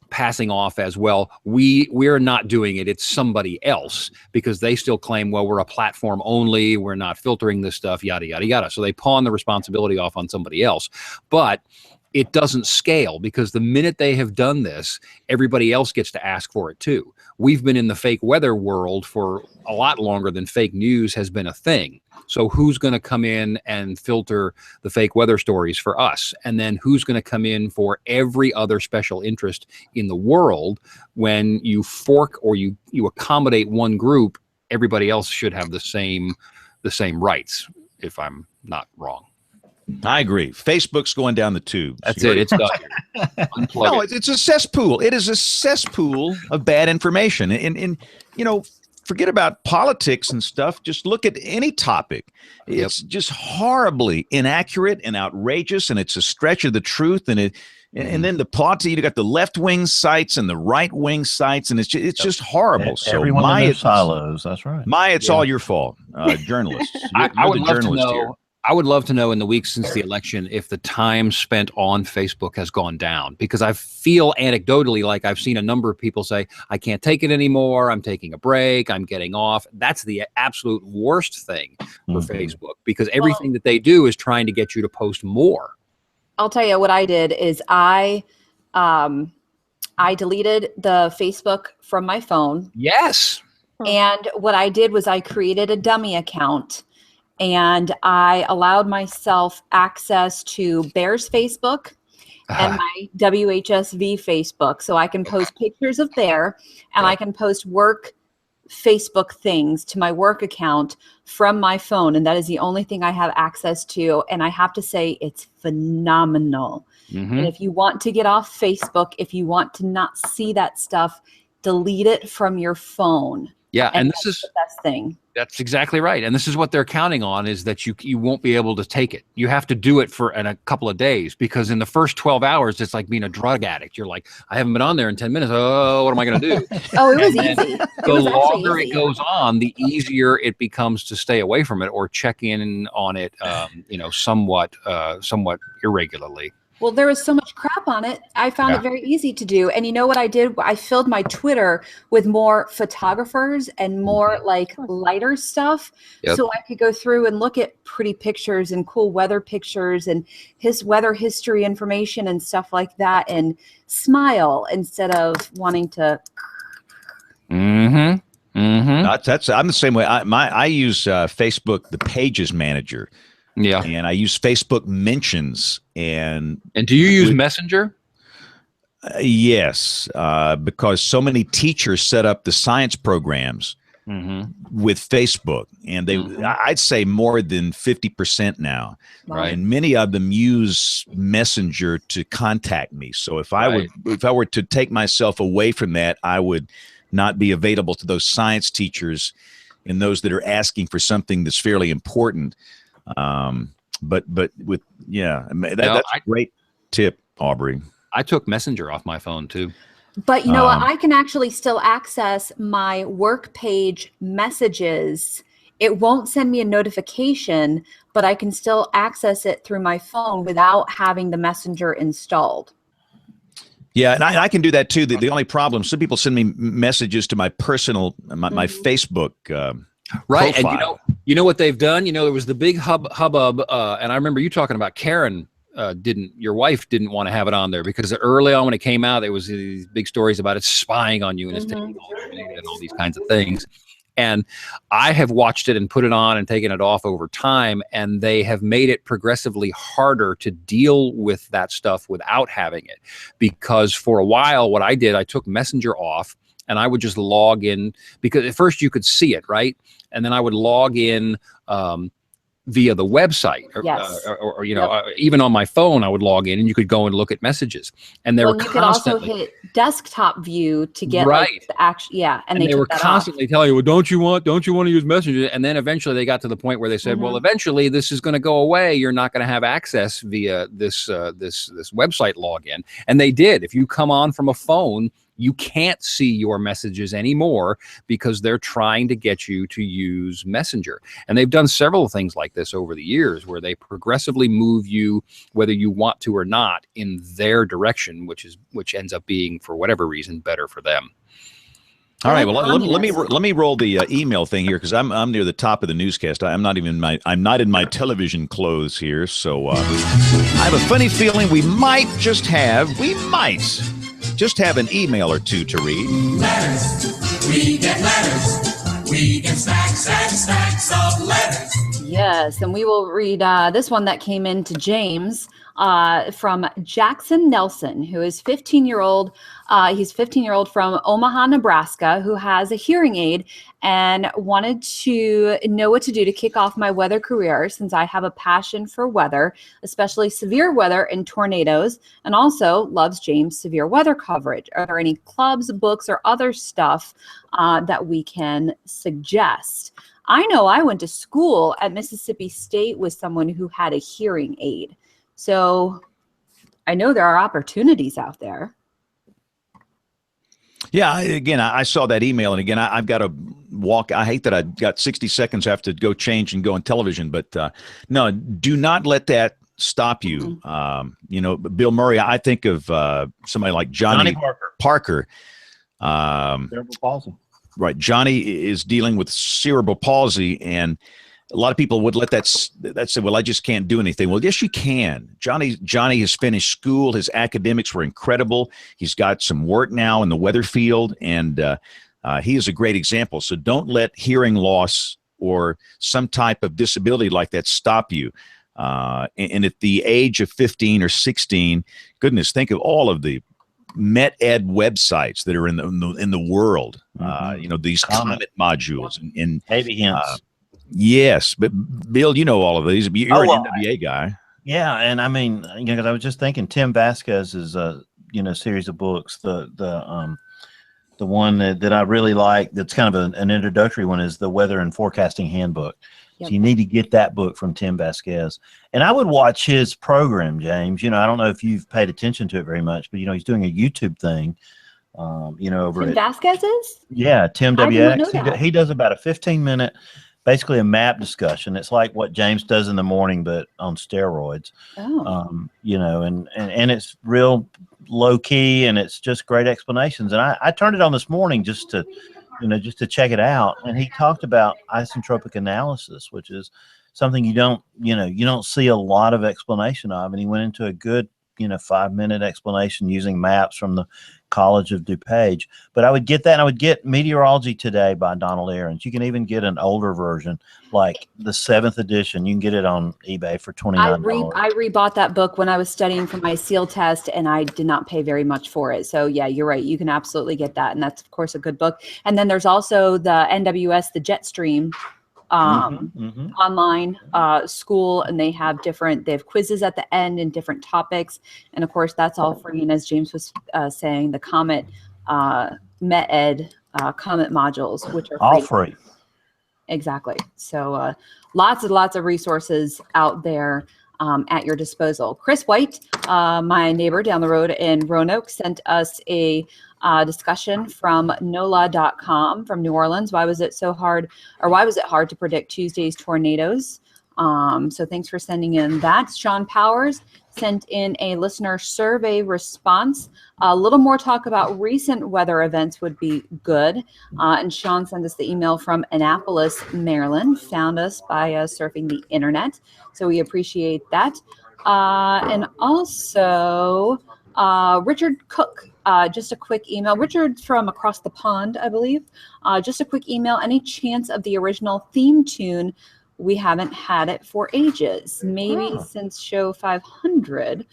passing off as, well, we're not doing it, it's somebody else, because they still claim, well, we're a platform only, we're not filtering this stuff, yada yada yada. So they pawn the responsibility off on somebody else. But it doesn't scale, because the minute they have done this, everybody else gets to ask for it too. We've been in the fake weather world for a lot longer than fake news has been a thing. So who's going to come in and filter the fake weather stories for us? And then who's going to come in for every other special interest in the world? When you fork or you accommodate one group, everybody else should have the same rights, if I'm not wrong. I agree. Facebook's going down the tubes. That's it. It's done. No, it's a cesspool. It is a cesspool of bad information. And forget about politics and stuff. Just look at any topic. It's just horribly inaccurate and outrageous, and it's a stretch of the truth. And then the politics, you got the left-wing sites and the right-wing sites, and it's just horrible. So everyone in their silos. That's right. It's all your fault, journalists. I would love to know. I would love to know in the weeks since the election if the time spent on Facebook has gone down, because I feel anecdotally like I've seen a number of people say, I can't take it anymore. I'm taking a break. I'm getting off. That's the absolute worst thing for Facebook, because everything that they do is trying to get you to post more. I'll tell you what I did is I deleted the Facebook from my phone. Yes. And what I did was I created a dummy account. And I allowed myself access to Bear's Facebook and my WHSV Facebook. So I can post pictures of Bear, and I can post work Facebook things to my work account from my phone. And that is the only thing I have access to. And I have to say, it's phenomenal. And if you want to get off Facebook, if you want to not see that stuff, delete it from your phone. Yeah, and this is the best thing. That's exactly right. And this is what they're counting on, is that you won't be able to take it. You have to do it in a couple of days, because in the first 12 hours, it's like being a drug addict. You're like, I haven't been on there in 10 minutes. Oh, what am I going to do? Oh, it was easy. The longer it goes on, the easier it becomes to stay away from it or check in on it, somewhat irregularly. Well, there was so much crap on it. I found it very easy to do. And you know what I did? I filled my Twitter with more photographers and more like lighter stuff. So I could go through and look at pretty pictures and cool weather pictures and his weather history information and stuff like that, and smile instead of wanting to. I'm the same way. I use Facebook, the Pages Manager. Yeah. And I use Facebook mentions. And do you use Messenger? Yes, because so many teachers set up the science programs with Facebook, and I'd say more than 50% now. Right. And many of them use Messenger to contact me. So if I were to take myself away from that, I would not be available to those science teachers and those that are asking for something that's fairly important. But with that's a great tip, Aubrey. I took Messenger off my phone too. But you know what? I can actually still access my work page messages. It won't send me a notification, but I can still access it through my phone without having the Messenger installed. Yeah, and I can do that too. The only problem, some people send me messages to my personal, my Facebook right, profile. And you know what they've done? There was the big hubbub, and I remember you talking about Karen. Your wife didn't want to have it on there because early on when it came out, there was these big stories about it spying on you and it's taking all your data and all these kinds of things. And I have watched it and put it on and taken it off over time, and they have made it progressively harder to deal with that stuff without having it. Because for a while, what I did, I took Messenger off and I would just log in, because at first you could see it, right? And then I would log in via the website, or even on my phone, I would log in and you could go and look at messages. And you could also hit desktop view to get like the actual, and they were constantly telling you, well, don't you want to use Messenger? And then eventually they got to the point where they said, well, eventually this is going to go away. You're not going to have access via this website login. And they did. If you come on from a phone, you can't see your messages anymore because they're trying to get you to use Messenger. And they've done several things like this over the years where they progressively move you, whether you want to or not, in their direction, which ends up being, for whatever reason, better for them. All right. Well, let me roll the email thing here because I'm near the top of the newscast. I'm not in my television clothes here, so I have a funny feeling we might just have an email or two to read. Letters. We get letters. We get stacks and stacks of letters. Yes, and we will read this one that came in to James from Jackson Nelson, who is 15-year-old. He's 15-year-old from Omaha, Nebraska, who has a hearing aid and wanted to know what to do to kick off my weather career since I have a passion for weather, especially severe weather and tornadoes, and also loves James' severe weather coverage. Are there any clubs, books, or other stuff that we can suggest? I know I went to school at Mississippi State with someone who had a hearing aid. So I know there are opportunities out there. Yeah, I saw that email, and again, I've got to walk. I hate that I got 60 seconds. I have to go change and go on television, but no, do not let that stop you. Bill Murray, I think of somebody like Johnny Parker. Cerebral palsy. Right. Johnny is dealing with cerebral palsy, and a lot of people would let that say, well, I just can't do anything. Well, yes, you can. Johnny has finished school. His academics were incredible. He's got some work now in the weather field, and he is a great example. So don't let hearing loss or some type of disability like that stop you. And at the age of 15 or 16, goodness, think of all of the MET-Ed websites that are in the world. These Comet modules and baby hints. Yes, but Bill, you know all of these. You're an NWA guy. Yeah, and I mean, because I was just thinking, Tim Vasquez's series of books. The one that I really like, that's kind of an introductory one, is the Weather and Forecasting Handbook. Yep. So you need to get that book from Tim Vasquez. And I would watch his program, James. I don't know if you've paid attention to it very much, but he's doing a YouTube thing. Over Tim at Vasquez is? Yeah, Tim WX. He does about a 15-minute. Basically a map discussion. It's like what James does in the morning, but on steroids. Oh. And it's real low key, and it's just great explanations. And I turned it on this morning just to check it out. And he talked about isentropic analysis, which is something you don't see a lot of explanation of. And he went into a good 5-minute explanation using maps from the College of DuPage. But I would get that, and I would get Meteorology Today by Donald Aarons. You can even get an older version, like the 7th edition. You can get it on eBay for $29. I rebought that book when I was studying for my SEAL test, and I did not pay very much for it. So yeah, you're right. You can absolutely get that, and that's of course a good book. And then there's also the NWS, the Jetstream online school, and they have quizzes at the end and different topics, and of course that's all free. And as James was saying, the Comet MET-Ed Comet modules, which are all free. Exactly. So lots of resources out there at your disposal. Chris White, my neighbor down the road in Roanoke, sent us a discussion from NOLA.com from New Orleans. Why was it hard to predict Tuesday's tornadoes? So thanks for sending in that. Sean Powers sent in a listener survey response. A little more talk about recent weather events would be good. And Sean sent us the email from Annapolis, Maryland. Found us by surfing the internet. So we appreciate that. And also Richard Cook, just a quick email. Richard from across the pond, I believe. Just a quick email. Any chance of the original theme tune? We haven't had it for ages, maybe since show 500.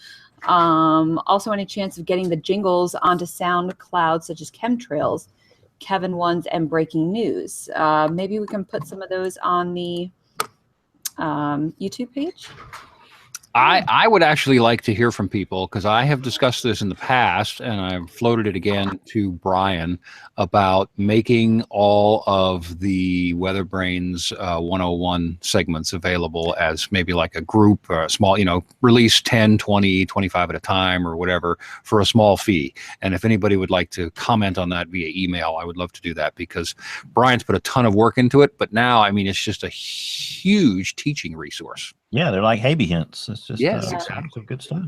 Also, any chance of getting the jingles onto SoundCloud, such as Chemtrails, Kevin Ones, and Breaking News? Maybe we can put some of those on the YouTube page. I would actually like to hear from people, because I have discussed this in the past, and I've floated it again to Brian about making all of the WeatherBrains 101 segments available as maybe like a group or a small, release 10, 20, 25 at a time or whatever for a small fee. And if anybody would like to comment on that via email, I would love to do that, because Brian's put a ton of work into it. But now, I mean, it's just a huge teaching resource. Yeah, they're like Habe hints. It's just Yes, exactly. Some good stuff.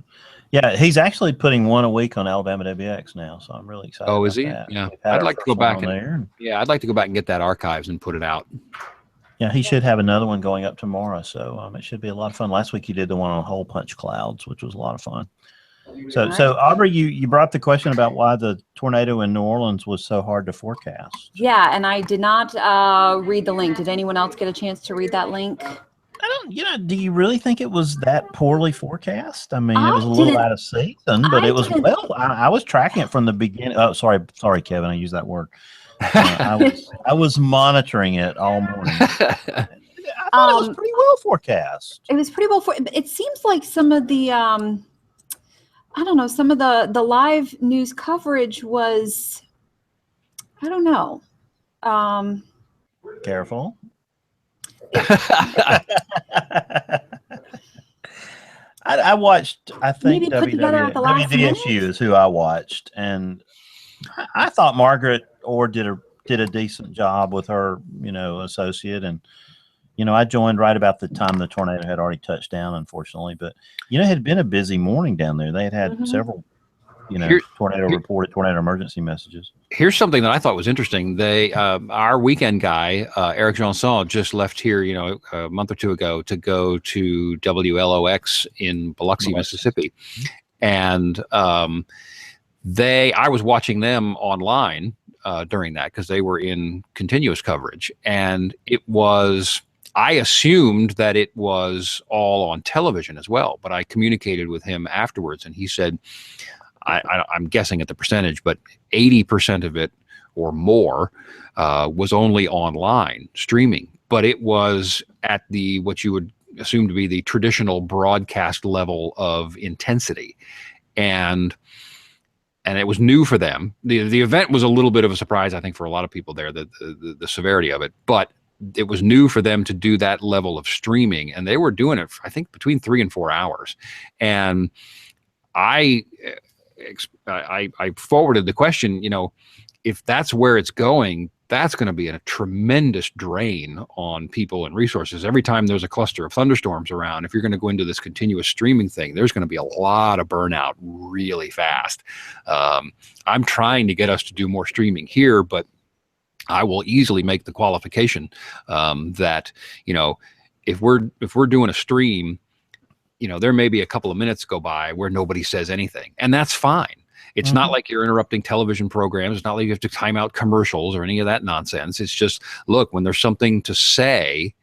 Yeah, he's actually putting one a week on Alabama WX now, so I'm really excited. Oh, is he? That. Yeah, I'd like to go back I'd like to go back and get that archives and put it out. Yeah, he should have another one going up tomorrow, so it should be a lot of fun. Last week he did the one on hole punch clouds, which was a lot of fun. So Aubrey, you brought up the question about why the tornado in New Orleans was so hard to forecast. Yeah, and I did not read the link. Did anyone else get a chance to read that link? Do you really think it was that poorly forecast? I mean, it was a little out of season, but it was I was tracking it from the beginning. Oh, sorry, Kevin, I used that word. I was monitoring it all morning. I thought it was pretty well forecast. It was pretty well it seems like some of the I don't know, some of the live news coverage was, I don't know. Careful. I watched, I think WDSU is who I watched, and I thought Margaret Orr did a decent job with her, associate, and I joined right about the time the tornado had already touched down, unfortunately, but it had been a busy morning down there. They had several tornado emergency messages. Here's something that I thought was interesting. They, our weekend guy, Eric Janson, just left here, a month or two ago to go to WLOX in Biloxi, Mississippi. And I was watching them online during that, because they were in continuous coverage. And I assumed that it was all on television as well, but I communicated with him afterwards, and he said, I'm guessing at the percentage, but 80% of it or more was only online streaming. But it was at what you would assume to be the traditional broadcast level of intensity, and it was new for them. The event was a little bit of a surprise, I think, for a lot of people there, the severity of it, but it was new for them to do that level of streaming, and they were doing it, I think, between 3 and 4 hours. And I forwarded the question, if that's where it's going, that's going to be a tremendous drain on people and resources. Every time there's a cluster of thunderstorms around, if you're going to go into this continuous streaming thing, there's going to be a lot of burnout really fast. I'm trying to get us to do more streaming here, but I will easily make the qualification that, if we're doing a stream, there may be a couple of minutes go by where nobody says anything, and that's fine. It's not like you're interrupting television programs. It's not like you have to time out commercials or any of that nonsense. It's just, look, when there's something to say,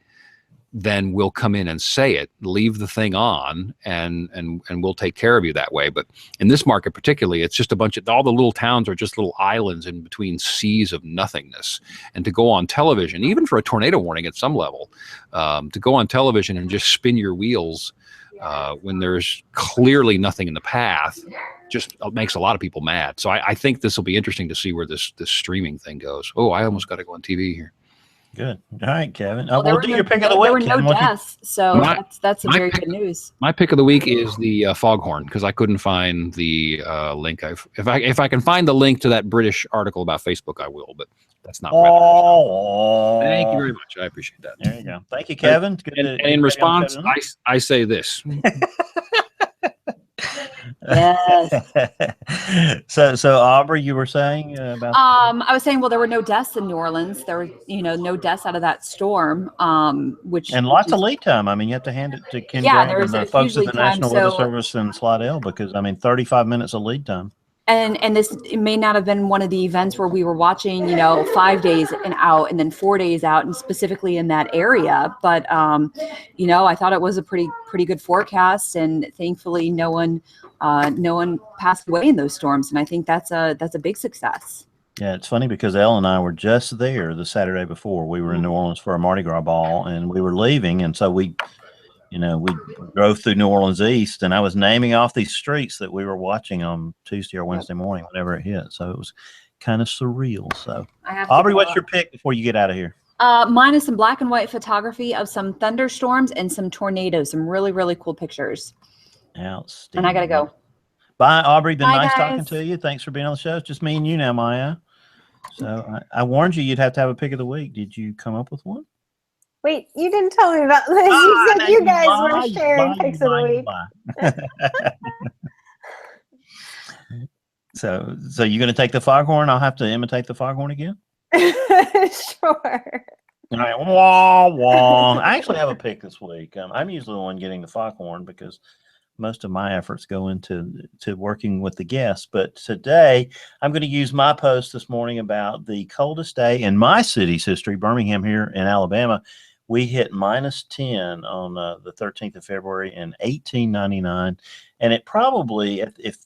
then we'll come in and say it, leave the thing on, and we'll take care of you that way. But in this market particularly, it's just all the little towns are just little islands in between seas of nothingness. And to go on television, even for a tornado warning at some level, to go on television and just spin your wheels when there's clearly nothing in the path, just makes a lot of people mad. So I think this will be interesting to see where this streaming thing goes. Oh, I almost got to go on TV here. Good. All right, Kevin. We'll do your pick of the week. There were no deaths, so that's very good news. My pick of the week is the foghorn, because I couldn't find the link. If I can find the link to that British article about Facebook, I will. But that's not. Thank you very much. I appreciate that. There you go. Thank you, Kevin. And in response, I say this. Yes. So Aubrey, you were saying about? I was saying, well, there were no deaths in New Orleans. There were, no deaths out of that storm. And lots of lead time. I mean, you have to hand it to Ken Grant and the folks at the National Weather Service in Slidell, because 35 minutes of lead time. And this, it may not have been one of the events where we were watching, 5 days and out and then 4 days out, and specifically in that area. But, I thought it was a pretty good forecast, and thankfully no one passed away in those storms. And I think that's a big success. Yeah, it's funny because Elle and I were just there the Saturday before. We were in New Orleans for a Mardi Gras ball, and we were leaving. And so we we drove through New Orleans East, and I was naming off these streets that we were watching on Tuesday or Wednesday morning, whenever it hit. So it was kind of surreal. So, I have to Aubrey, go what's up. your pick before you get out of here? Mine is some black and white photography of some thunderstorms and some tornadoes, some really, really cool pictures. Outstanding. And I got to go. Bye, Aubrey. Been Bye, nice guys. talking to you. Thanks for being on the show. It's just me and you now, Maya. So I warned you you'd have to have a pick of the week. Did you come up with one? Wait, you didn't tell me about this. You said now you guys lie, were sharing you picks of the lie, you week. lie. So you're going to take the foghorn? I'll have to imitate the foghorn again? Sure. All right. Wah, wah. I actually have a pick this week. I'm usually the one getting the foghorn because most of my efforts go into working with the guests. But today, I'm going to use my post this morning about the coldest day in my city's history, Birmingham here in Alabama. We hit -10 on the 13th of February in 1899. And it probably, if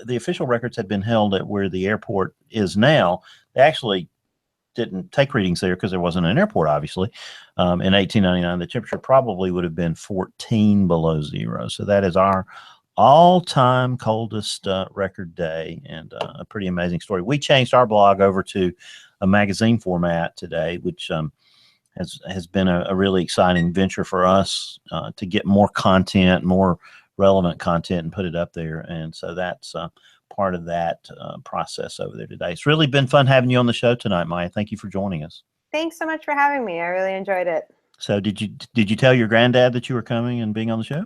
the official records had been held at where the airport is now, they actually didn't take readings there because there wasn't an airport, obviously. In 1899, the temperature probably would have been 14 below zero. So that is our all-time coldest record day, and a pretty amazing story. We changed our blog over to a magazine format today, which has been a really exciting venture for us to get more content, more relevant content, and put it up there. And so that's part of that process over there today. It's really been fun having you on the show tonight, Maya. Thank you for joining us. Thanks so much for having me. I really enjoyed it. So did you tell your granddad that you were coming and being on the show?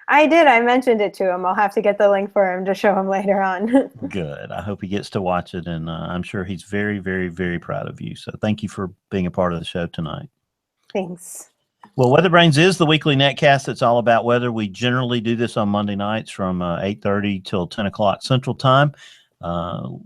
I did. I mentioned it to him. I'll have to get the link for him to show him later on. Good. I hope he gets to watch it, and I'm sure he's very, very, very proud of you. So thank you for being a part of the show tonight. Thanks. Well, WeatherBrains is the weekly netcast that's all about weather. We generally do this on Monday nights from 8:30 till 10 o'clock Central Time.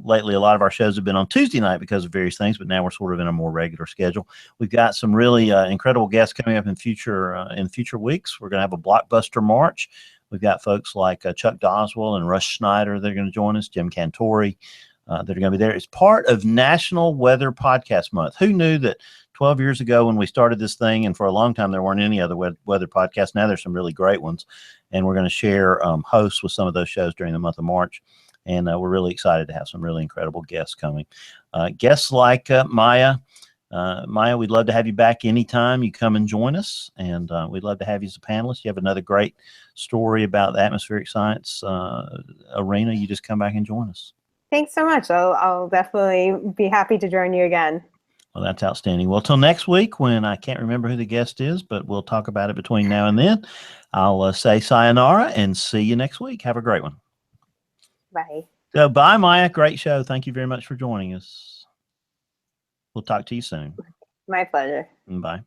Lately, a lot of our shows have been on Tuesday night because of various things, but now we're sort of in a more regular schedule. We've got some really incredible guests coming up in future weeks. We're going to have a blockbuster March. We've got folks like Chuck Doswell and Russ Schneider that are going to join us, Jim Cantori that are going to be there. It's part of National Weather Podcast Month. Who knew that 12 years ago when we started this thing, and for a long time there weren't any other weather podcasts. Now there's some really great ones, and we're going to share hosts with some of those shows during the month of March. And we're really excited to have some really incredible guests coming. Guests like Maya. Maya, we'd love to have you back anytime you come and join us. And we'd love to have you as a panelist. You have another great story about the atmospheric science arena. You just come back and join us. Thanks so much. I'll definitely be happy to join you again. Well, that's outstanding. Well, till next week, when I can't remember who the guest is, but we'll talk about it between now and then. I'll say sayonara and see you next week. Have a great one. Bye. So, bye, Maya. Great show. Thank you very much for joining us. We'll talk to you soon. My pleasure. Bye.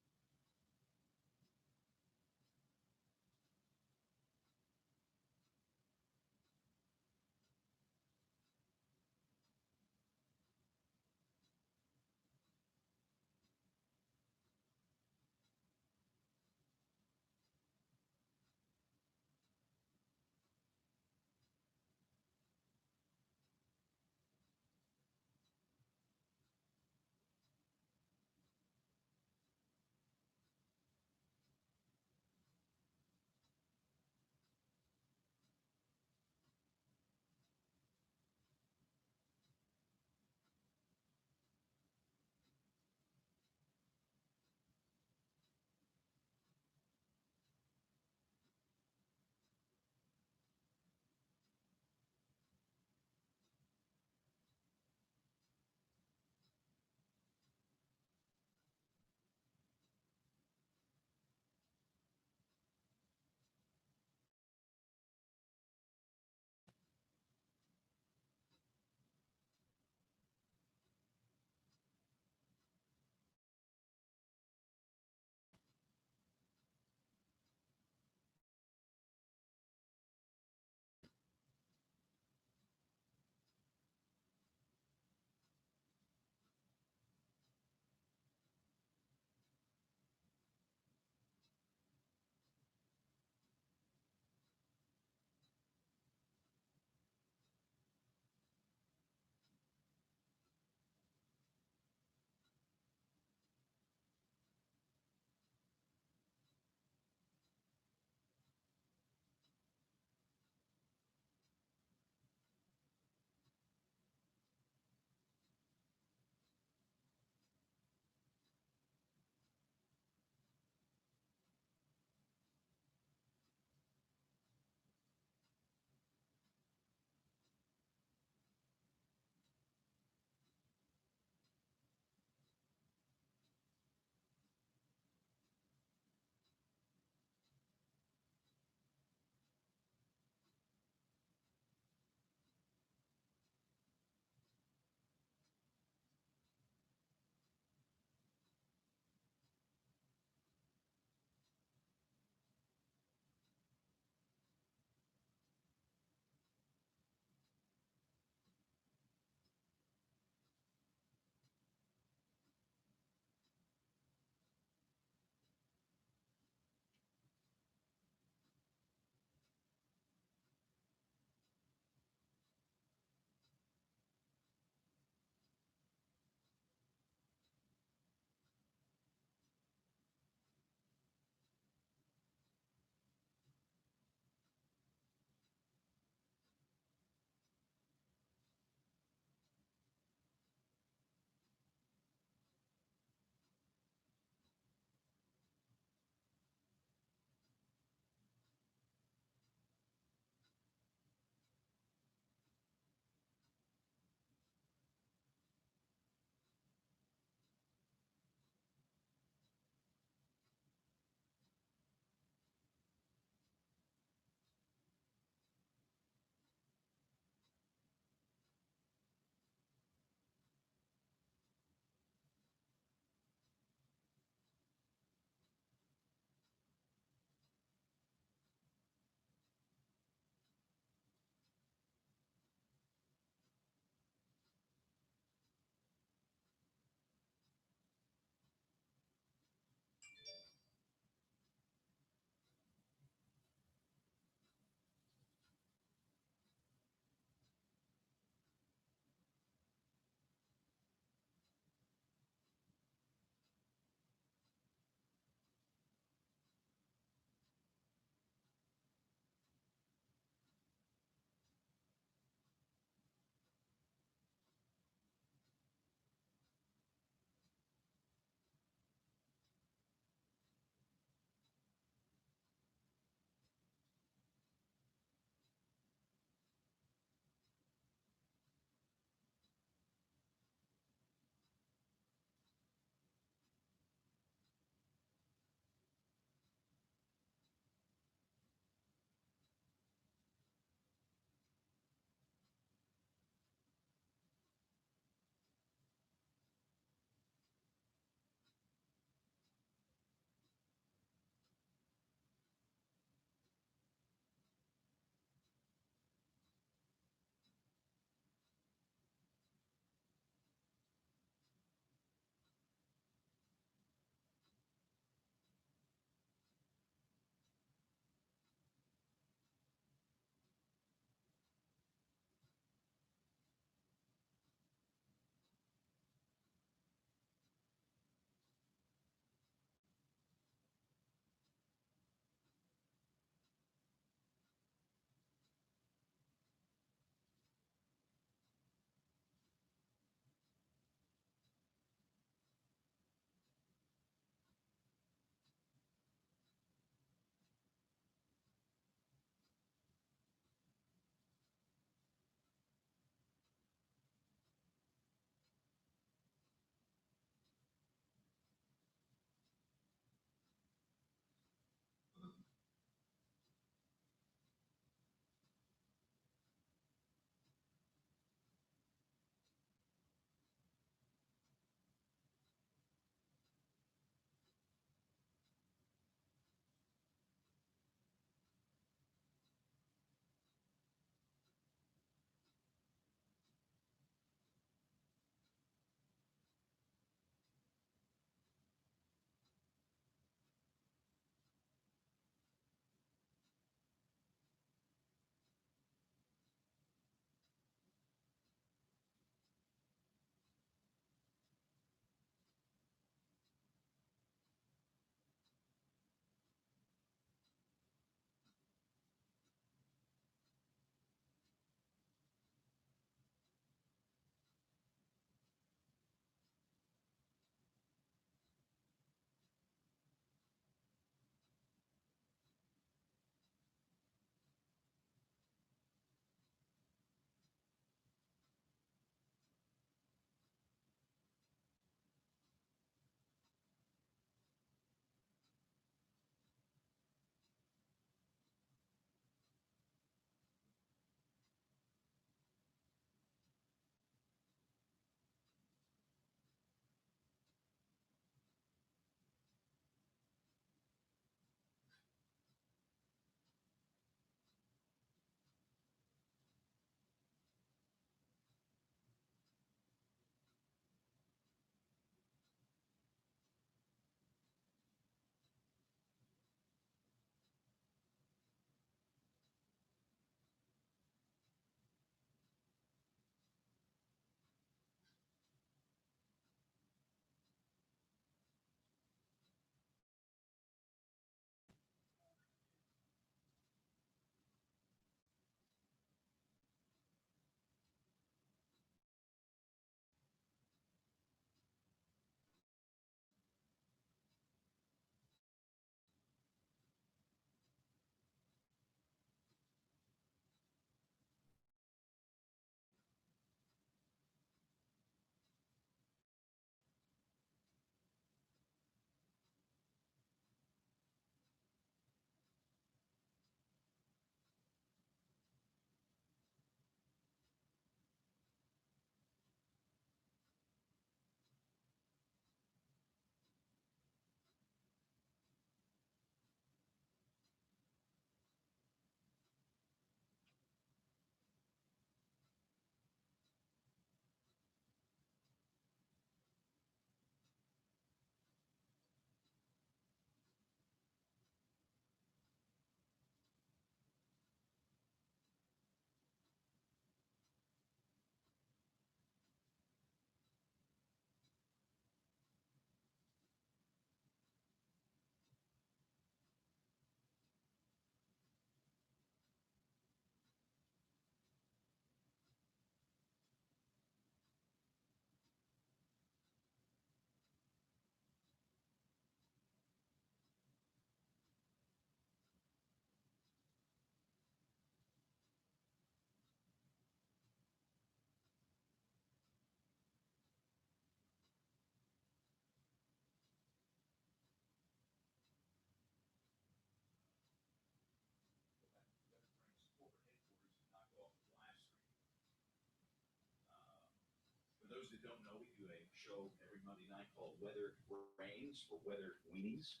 who don't know, we do a show every Monday night called WeatherBrains for Weather Weenies.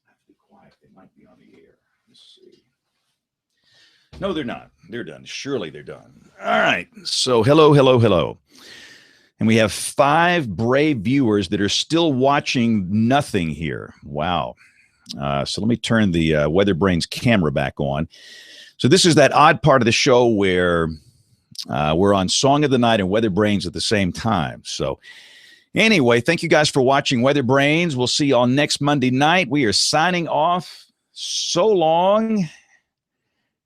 I have to be quiet. They might be on the air. Let's see. No, they're not. They're done. Surely they're done. All right. So hello. And we have 5 brave viewers that are still watching nothing here. Wow. So let me turn the WeatherBrains camera back on. So this is that odd part of the show where we're on Song of the Night and WeatherBrains at the same time. So anyway, thank you guys for watching WeatherBrains. We'll see you all next Monday night. We are signing off. So long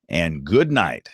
and good night.